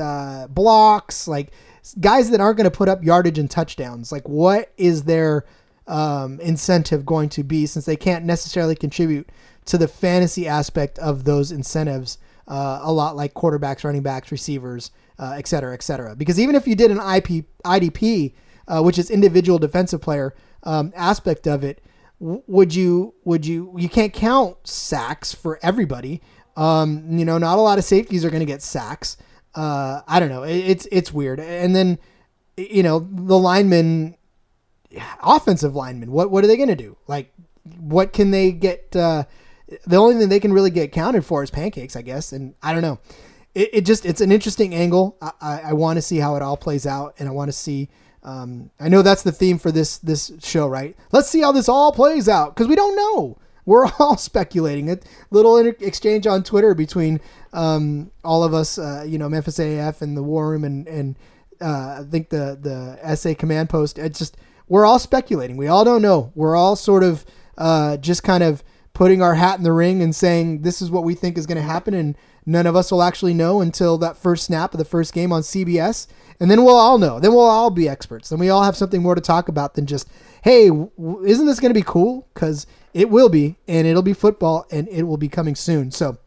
blocks, like guys that aren't going to put up yardage and touchdowns? Like, what is their incentive going to be, since they can't necessarily contribute to the fantasy aspect of those incentives a lot like quarterbacks, running backs, receivers, et cetera, et cetera. Because even if you did an IDP, which is individual defensive player aspect of it, you can't count sacks for everybody. Not a lot of safeties are going to get sacks. I don't know. It's weird. And then, the linemen, offensive linemen, what are they going to do? Like, what can they get? The only thing they can really get counted for is pancakes, I guess. And I don't know. It's an interesting angle. I want to see how it all plays out, and I want to see. I know that's the theme for this show, right? Let's see how this all plays out, because we don't know. We're all speculating. A little exchange on Twitter between all of us, Memphis AAF and the War Room, and I think the SA Command Post. It's just, we're all speculating. We all don't know. We're all sort of just kind of putting our hat in the ring and saying this is what we think is going to happen, and none of us will actually know until that first snap of the first game on CBS, and then we'll all know. Then we'll all be experts. Then we all have something more to talk about than just, hey, isn't this going to be cool? Because it will be, and it'll be football, and it will be coming soon. So,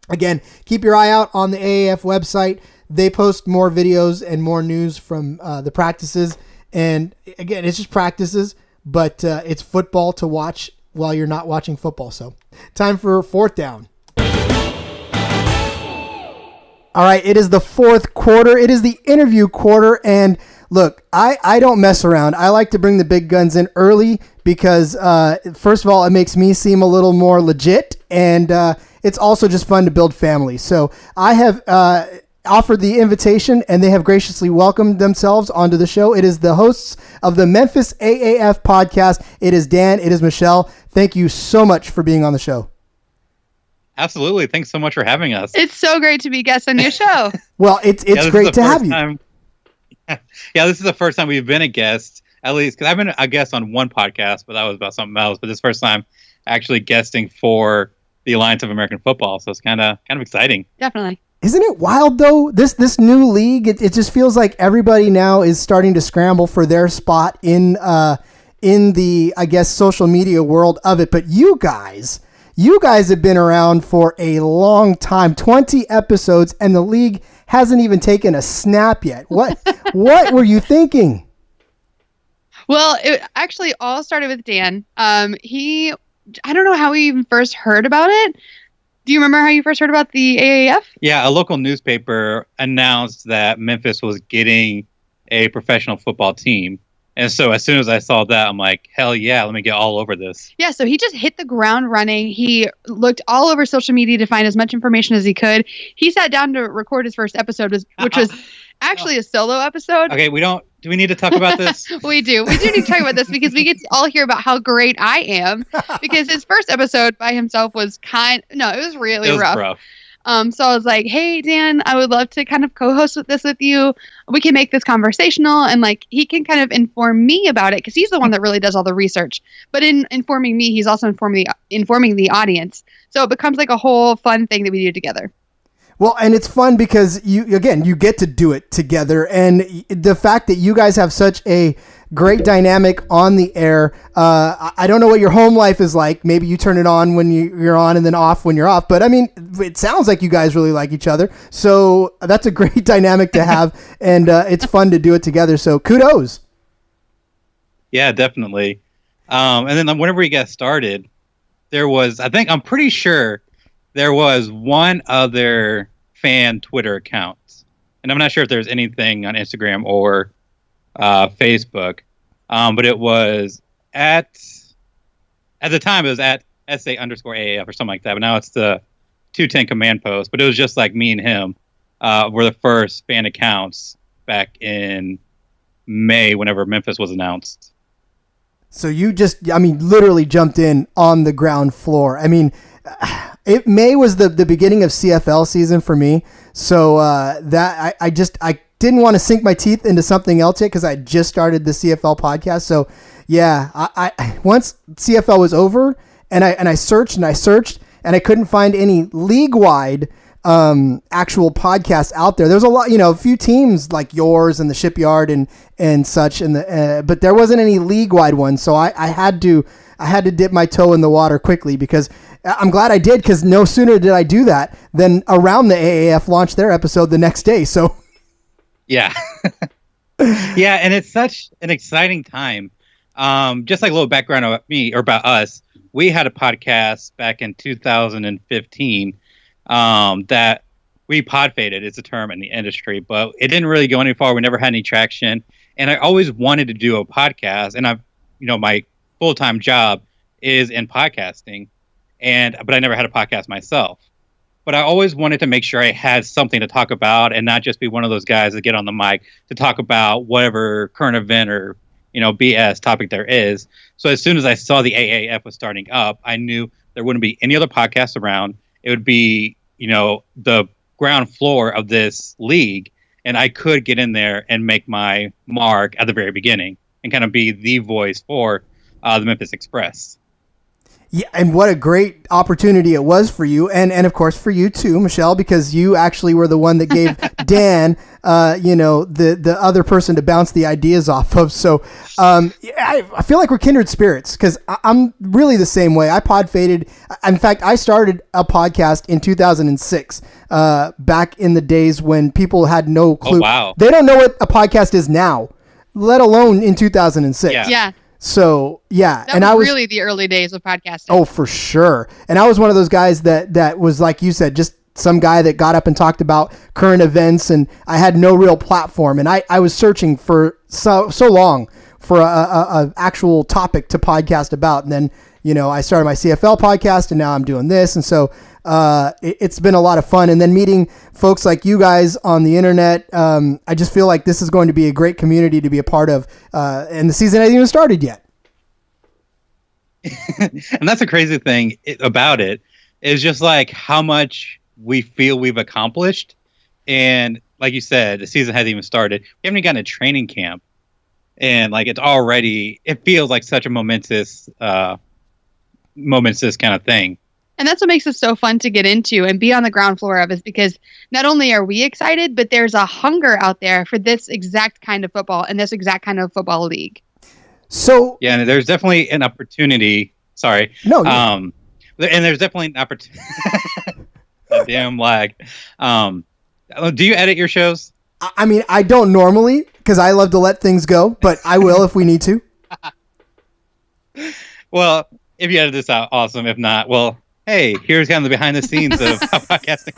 again, keep your eye out on the AAF website. They post more videos and more news from the practices. And, again, it's just practices, but it's football to watch while you're not watching football. So, time for fourth down. All right, it is the fourth quarter. It is the interview quarter, and look, I don't mess around. I like to bring the big guns in early because, first of all, it makes me seem a little more legit, and it's also just fun to build family. So I have offered the invitation, and they have graciously welcomed themselves onto the show. It is the hosts of the Memphis AAF podcast. It is Dan. It is Michelle. Thank you so much for being on the show. Absolutely. Thanks so much for having us. It's so great to be guests on your show. Well, it's great to have you. Yeah, this is the first time we've been a guest, at least, because I've been a guest on one podcast, but that was about something else. But this first time actually guesting for the Alliance of American Football, so it's kind of exciting. Definitely. Isn't it wild though? This new league, it just feels like everybody now is starting to scramble for their spot in the, I guess, social media world of it. But you guys have been around for a long time, 20 episodes, and the league hasn't even taken a snap yet. What were you thinking? Well, it actually all started with Dan. I don't know how he even first heard about it. Do you remember how you first heard about the AAF? Yeah, a local newspaper announced that Memphis was getting a professional football team. And so as soon as I saw that, I'm like, hell yeah, let me get all over this. Yeah, so he just hit the ground running. He looked all over social media to find as much information as he could. He sat down to record his first episode, which was actually a solo episode. Okay, do we need to talk about this? We do. We do need to talk about this because we get to all hear about how great I am. Because his first episode by himself was it was really rough. So I was like, hey, Dan, I would love to kind of co-host this with you. We can make this conversational, and he can kind of inform me about it because he's the one that really does all the research. But in informing me, he's also informing the audience. So it becomes like a whole fun thing that we do together. Well, and it's fun because you get to do it together. And the fact that you guys have such a great dynamic on the air. I don't know what your home life is like. Maybe you turn it on when you're on and then off when you're off. But I mean, it sounds like you guys really like each other. So that's a great dynamic to have. And it's fun to do it together. So kudos. Yeah, definitely. And then whenever we got started, I'm pretty sure there was one other fan Twitter account. And I'm not sure if there's anything on Instagram or Facebook. But it was at the time it was at SA_AAF or something like that. But now it's the 210 command post. But it was just like me and him were the first fan accounts back in May whenever Memphis was announced. So you literally jumped in on the ground floor. I mean, May was the beginning of CFL season for me. So that I didn't want to sink my teeth into something else yet because I just started the CFL podcast. So yeah, I once CFL was over and I searched and I couldn't find any league-wide actual podcasts out there. There's a lot, a few teams like yours and the Shipyard and such, but there wasn't any league-wide ones. So I had to I had to dip my toe in the water quickly because I'm glad I did, because no sooner did I do that than around the AAF launched their episode the next day. So yeah. Yeah, and it's such an exciting time. Just like a little background about me or about us, we had a podcast back in 2015 that we pod faded. It's a term in the industry, but it didn't really go any far. We never had any traction. And I always wanted to do a podcast, and my full-time job is in podcasting, but I never had a podcast myself. But I always wanted to make sure I had something to talk about and not just be one of those guys that get on the mic to talk about whatever current event or, BS topic there is. So as soon as I saw the AAF was starting up, I knew there wouldn't be any other podcasts around. It would be, the ground floor of this league, and I could get in there and make my mark at the very beginning and kind of be the voice for the Memphis Express. Yeah, and what a great opportunity it was for you, and of course for you too, Michelle, because you actually were the one that gave Dan, the other person to bounce the ideas off of. So I feel like we're kindred spirits, because I'm really the same way. I pod faded. In fact, I started a podcast in 2006, back in the days when people had no clue. Oh, wow. They don't know what a podcast is now, let alone in 2006. Yeah. So yeah, that was really the early days of podcasting. Oh, for sure. And I was one of those guys that was, like you said, just some guy that got up and talked about current events, and I had no real platform. And I was searching for so long for a actual topic to podcast about. And then, I started my CFL podcast, and now I'm doing this. And so it's been a lot of fun. And then meeting folks like you guys on the internet, I just feel like this is going to be a great community to be a part of. And the season hasn't even started yet. And that's the crazy thing about it, is just like how much we feel we've accomplished. And like you said, the season hasn't even started. We haven't even gotten a training camp. And like it feels like such a momentous kind of thing. And that's what makes it so fun to get into and be on the ground floor of, is because not only are we excited, but there's a hunger out there for this exact kind of football and this exact kind of football league. So yeah, and there's definitely an opportunity. Sorry. No. And there's definitely an opportunity. Damn lag. Do you edit your shows? I mean, I don't normally, because I love to let things go, but I will if we need to. Well, if you edit this out, awesome. If not, well, hey, here's kind of the behind the scenes of podcasting.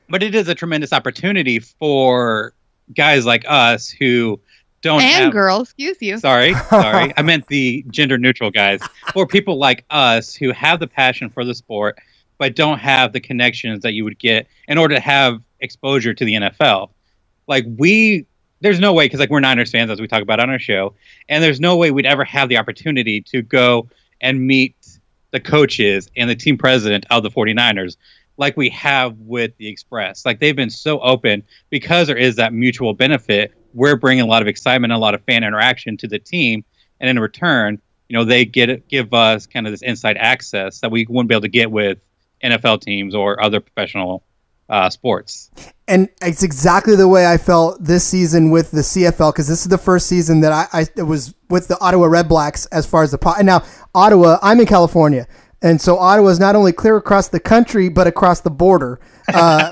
But it is a tremendous opportunity for guys like us who don't have girls, excuse you. Sorry. I meant the gender neutral guys. Or people like us who have the passion for the sport, but don't have the connections that you would get in order to have exposure to the NFL. Like there's no way, because like we're Niners fans, as we talk about on our show, and there's no way we'd ever have the opportunity to go and meet the coaches and the team president of the 49ers like we have with the Express. Like, they've been so open because there is that mutual benefit. We're bringing a lot of excitement and a lot of fan interaction to the team, and in return, they give us kind of this inside access that we wouldn't be able to get with NFL teams or other professional sports. And it's exactly the way I felt this season with the CFL, because this is the first season that I was with the Ottawa Red Blacks as far as and now Ottawa, I'm in California, and so Ottawa is not only clear across the country but across the border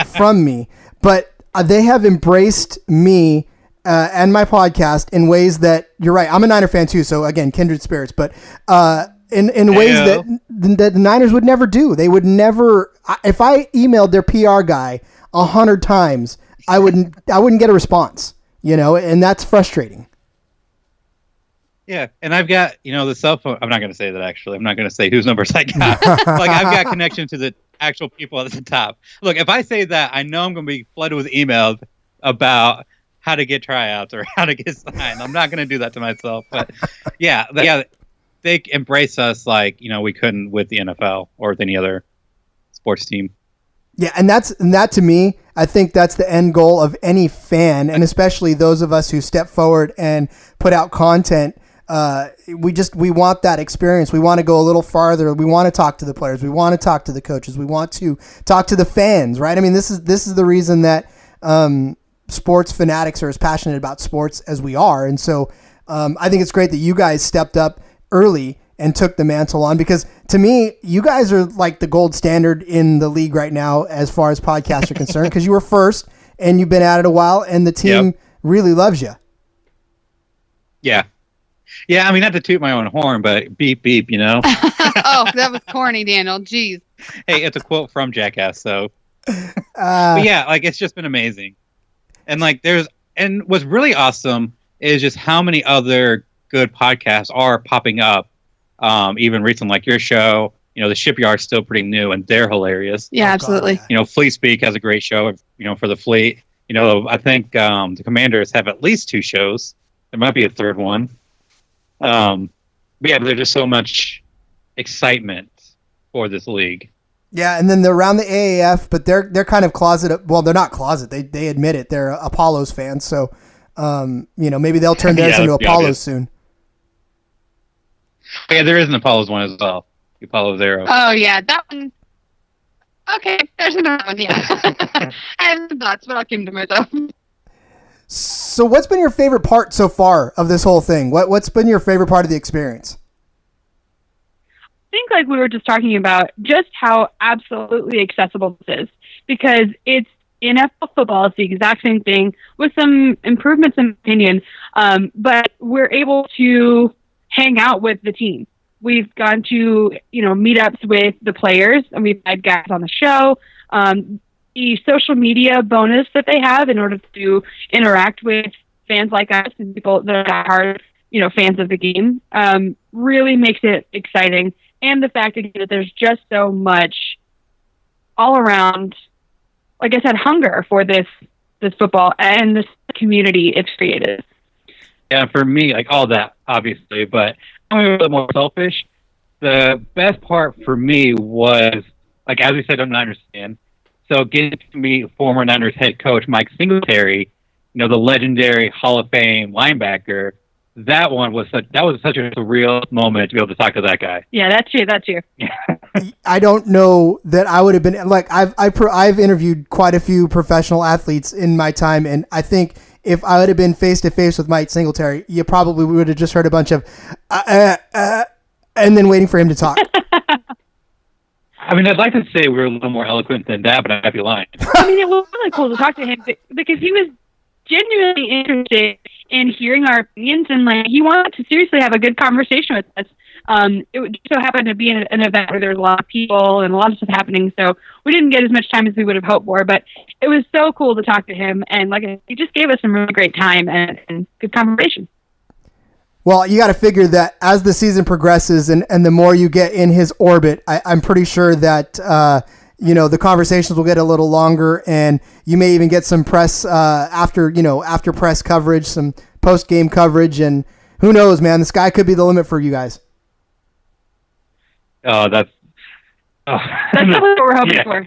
from me. But they have embraced me and my podcast in ways that, you're right, I'm a Niner fan too, so again, kindred spirits, but in ways that the Niners would never do. They would never. If I emailed their PR guy 100 times, I wouldn't get a response. And that's frustrating. Yeah, and I've got the cell phone. I'm not going to say that, actually. I'm not going to say whose numbers I got. Like, I've got connection to the actual people at the top. Look, if I say that, I know I'm going to be flooded with emails about how to get tryouts or how to get signed. I'm not going to do that to myself. But yeah. They embrace us like, we couldn't with the NFL or with any other sports team. Yeah, and that to me, I think that's the end goal of any fan, and especially those of us who step forward and put out content. We want that experience. We want to go a little farther. We want to talk to the players. We want to talk to the coaches. We want to talk to the fans, right? I mean, this is the reason that sports fanatics are as passionate about sports as we are. And so I think it's great that you guys stepped up early and took the mantle on, because to me, you guys are like the gold standard in the league right now as far as podcasts are concerned, because you were first and you've been at it a while and the team really loves you. Yeah. Yeah, I mean, not to toot my own horn, but beep, beep, you know? Oh, that was corny, Daniel. Jeez. Hey, it's a quote from Jackass, so. But yeah, like, it's just been amazing. And like, and what's really awesome is just how many other good podcasts are popping up, even recently, like your show. You know, the Shipyard's still pretty new, and they're hilarious. Yeah, absolutely. You know, Fleet Speak has a great show, you know, for the fleet. You know, I think the Commanders have at least 2 shows. There might be a third one. But yeah, there's just so much excitement for this league. Yeah, and then they're around the AAF, but they're kind of closet. Well, they're not closet. They admit it. They're Apollos fans, so you know, maybe they'll turn theirs into Apollos soon. Yeah, there is an Apollos one as well. The Apollo Zero. Oh yeah, that one. Okay, there's another one. Yeah, I have some thoughts, but I'll keep them to myself. So, what's been your favorite part so far of this whole thing? What's been your favorite part of the experience? I think, like we were just talking about, just how absolutely accessible this is, because it's NFL football. It's the exact same thing with some improvements in opinion, but we're able to hang out with the team. We've gone to, you know, meetups with the players, and we've had guys on the show. The social media bonus that they have in order to interact with fans like us and people that are, you know, fans of the game, really makes it exciting. And the fact again, that there's just so much all around, like I said, hunger for this football and this community it's created. Yeah, for me, like all that, obviously, but I'm a little more selfish. The best part for me was, like, as we said on Niners Fan, so getting to meet former Niners head coach Mike Singletary, you know, the legendary Hall of Fame linebacker. That was such a surreal moment to be able to talk to that guy. Yeah, that's you. I don't know that I would have been like I've interviewed quite a few professional athletes in my time, and I think if I would have been face to face with Mike Singletary, you probably would have just heard a bunch of and then waiting for him to talk. I mean, I'd like to say we were a little more eloquent than that, but I'd be lying. I mean, it was really cool to talk to him because he was genuinely interested in hearing our opinions, and like he wanted to seriously have a good conversation with us. It so happened to be an event where there was a lot of people and a lot of stuff happening, so we didn't get as much time as we would have hoped for, but it was so cool to talk to him, and like he just gave us some really great time and good conversation. Well, you got to figure that as the season progresses and the more you get in his orbit, I'm pretty sure that you know, the conversations will get a little longer, and you may even get some press after press coverage, some post game coverage, and who knows, man, the sky could be the limit for you guys. Oh, that's what we're hoping for.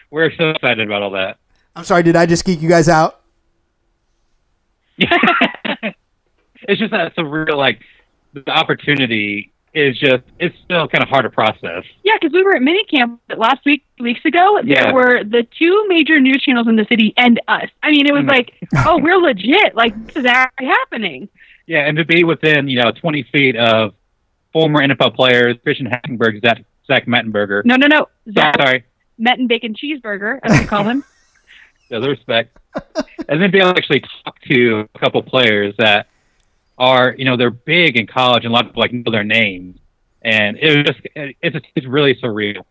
We're so excited about all that. I'm sorry, did I just geek you guys out? It's just that surreal, like, the opportunity is just, it's still kind of hard to process. Yeah, because we were at minicamp last weeks ago. Yeah. There were the 2 major news channels in the city and us. I mean, it was like, oh, we're legit. Like, this is actually happening. Yeah, and to be within, 20 feet of former NFL players, Christian Hackenberg, Zach Mettenberger. No. Zach, sorry. Metten Bacon Cheeseburger, as we call him. Yeah, the respect. And then be able to actually talk to a couple players that are, they're big in college, and a lot of people know their names. And it's really surreal.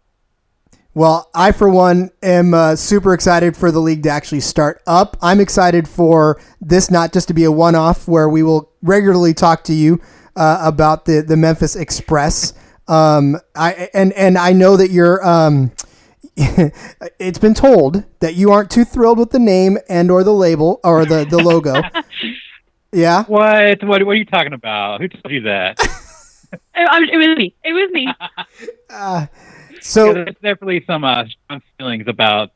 Well, I, for one, am super excited for the league to actually start up. I'm excited for this not just to be a one-off where we will regularly talk to you about the Memphis Express. I know that you're it's been told that you aren't too thrilled with the name and or the label or the logo. Yeah. What are you talking about? Who told you that? It was me. So there's definitely some strong feelings about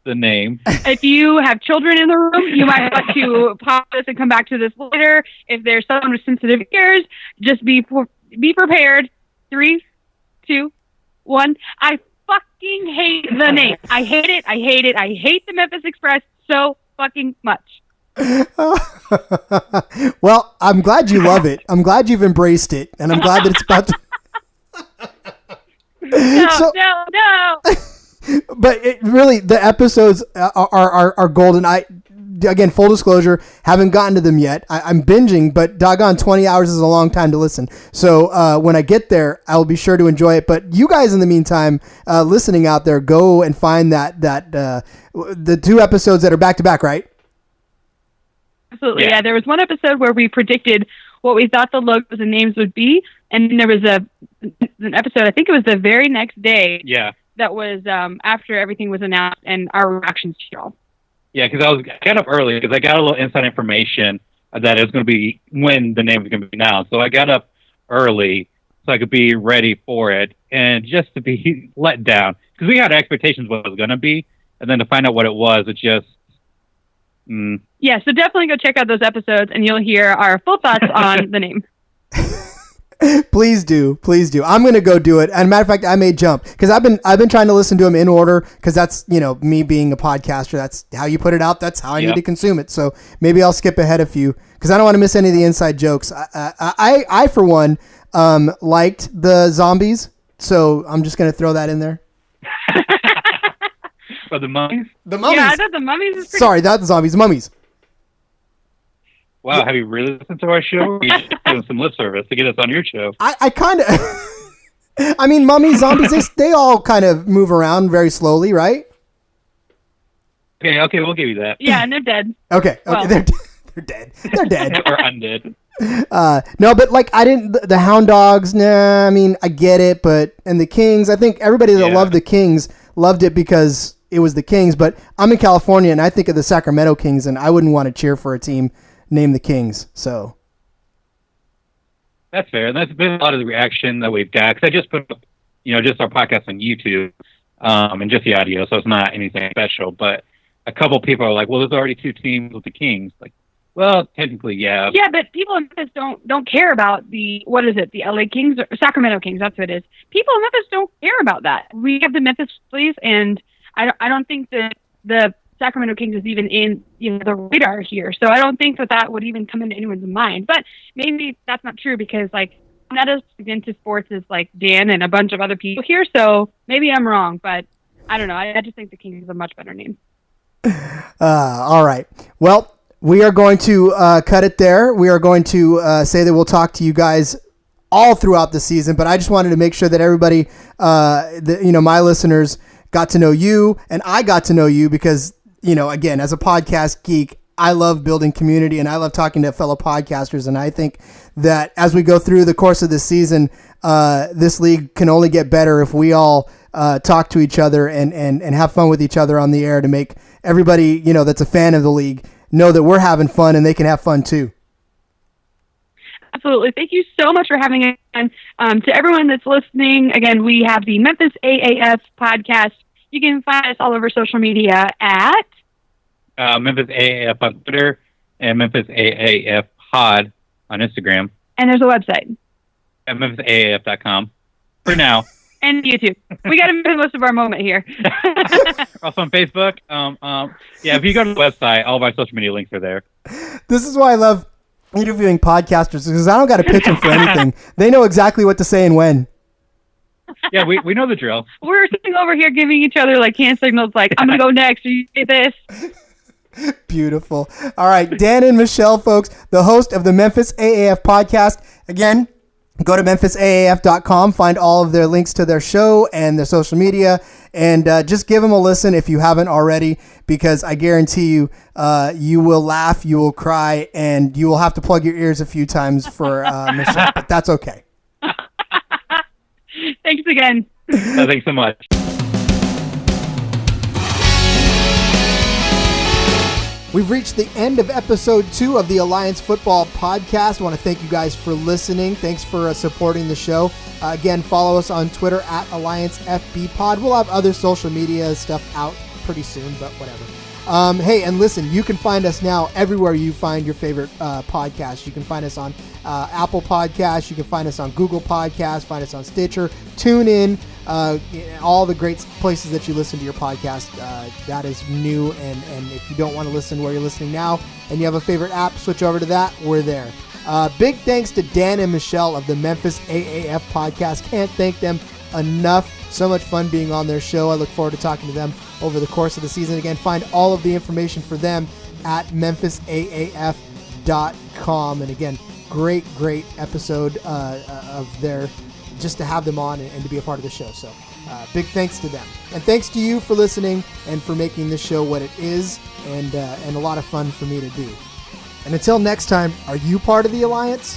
the name. If you have children in the room, you might want to pause this and come back to this later. If there's someone with sensitive ears, just be prepared. 3, 2, 1. I fucking hate the name. I hate it. I hate the Memphis Express so fucking much. Well, I'm glad you love it. I'm glad you've embraced it, and I'm glad that it's about to. No. But really, the episodes are golden. Again, full disclosure, haven't gotten to them yet. I'm binging, but doggone, 20 hours is a long time to listen. So when I get there, I'll be sure to enjoy it. But you guys, in the meantime, listening out there, go and find the 2 episodes that are back to back, right? Absolutely, yeah. There was one episode where we predicted what we thought the logos and names would be, and then there was an episode, I think it was the very next day. Yeah. That was after everything was announced and our reactions to it all. Yeah, because I got up early because I got a little inside information that it was going to be when the name was going to be announced. So I got up early so I could be ready for it, and just to be let down because we had expectations what it was going to be, and then to find out what it was, it just. Yeah, so definitely go check out those episodes, and you'll hear our full thoughts on the name. Please do. I'm going to go do it. And matter of fact, I may jump because I've been trying to listen to them in order because that's, me being a podcaster. That's how you put it out. That's how I need to consume it. So maybe I'll skip ahead a few because I don't want to miss any of the inside jokes. I for one, liked the zombies. So I'm just going to throw that in there. For the mummies? The mummies. Yeah, I thought the mummies was pretty. Sorry, not the zombies, the mummies. Wow, have you really listened to our show? Or are you just doing some lip service to get us on your show? I kind of... I mean, mummies, zombies, they all kind of move around very slowly, right? Okay, we'll give you that. Yeah, and they're dead. Okay, well. they're dead. They're dead. Or undead. No, but like I didn't... The hound dogs, nah, I mean, I get it, but... And the Kings, I think everybody that loved the Kings loved it because it was the Kings, but I'm in California and I think of the Sacramento Kings and I wouldn't want to cheer for a team named the Kings, so... That's fair. And that's been a lot of the reaction that we've got. Because I just put, just our podcast on YouTube and just the audio, so it's not anything special. But a couple people are like, well, there's already 2 teams with the Kings. Like, well, technically, yeah. Yeah, but people in Memphis don't care about the LA Kings or Sacramento Kings, that's what it is. People in Memphis don't care about that. We have the Memphis Phillies, and I don't think that the Sacramento Kings is even in the radar here. So I don't think that would even come into anyone's mind. But maybe that's not true because I'm not as into sports as like Dan and a bunch of other people here. So maybe I'm wrong, but I don't know. I just think the Kings is a much better name. All right. Well, we are going to cut it there. We are going to say that we'll talk to you guys all throughout the season, but I just wanted to make sure that everybody, my listeners got to know you and I got to know you because again, as a podcast geek, I love building community and I love talking to fellow podcasters. And I think that as we go through the course of this season, this league can only get better if we all talk to each other and have fun with each other on the air to make everybody, that's a fan of the league know that we're having fun and they can have fun too. Absolutely. Thank you so much for having us. And to everyone that's listening, again, we have the Memphis AAF podcast. You can find us all over social media at Memphis AAF on Twitter and Memphis AAF Pod on Instagram. And there's a website at MemphisAAF.com for now. And YouTube. We got to make most of our moment here. Also on Facebook. If you go to the website, all of our social media links are there. This is why I love interviewing podcasters because I don't got to pitch them for anything. They know exactly what to say and when. Yeah, we know the drill. We're sitting over here giving each other hand signals like, I'm going to go next, or you say this. Beautiful. All right, Dan and Michelle, folks, the host of the Memphis AAF podcast. Again, go to memphisaaf.com, find all of their links to their show and their social media, and just give them a listen if you haven't already, because I guarantee you, you will laugh, you will cry, and you will have to plug your ears a few times for Michelle, but that's okay. Thanks again. Thanks so much. We've reached the end of episode 2 of the Alliance Football Podcast. I want to thank you guys for listening. Thanks for supporting the show. Again, follow us on Twitter at AllianceFBPod. We'll have other social media stuff out pretty soon, but whatever. Hey, and listen, you can find us now everywhere you find your favorite podcast. You can find us on Apple Podcasts. You can find us on Google Podcasts. Find us on Stitcher, TuneIn, all the great places that you listen to your podcast. That is new, and if you don't want to listen where you're listening now and you have a favorite app, switch over to that. We're there. Big thanks to Dan and Michelle of the Memphis AAF podcast. Can't thank them enough. So much fun being on their show. I look forward to talking to them over the course of the season. Again, find all of the information for them at memphisaaf.com. And again, great episode of their, just to have them on and to be a part of the show. So big thanks to them. And thanks to you for listening and for making this show what it is, and a lot of fun for me to do. And until next time, are you part of the Alliance?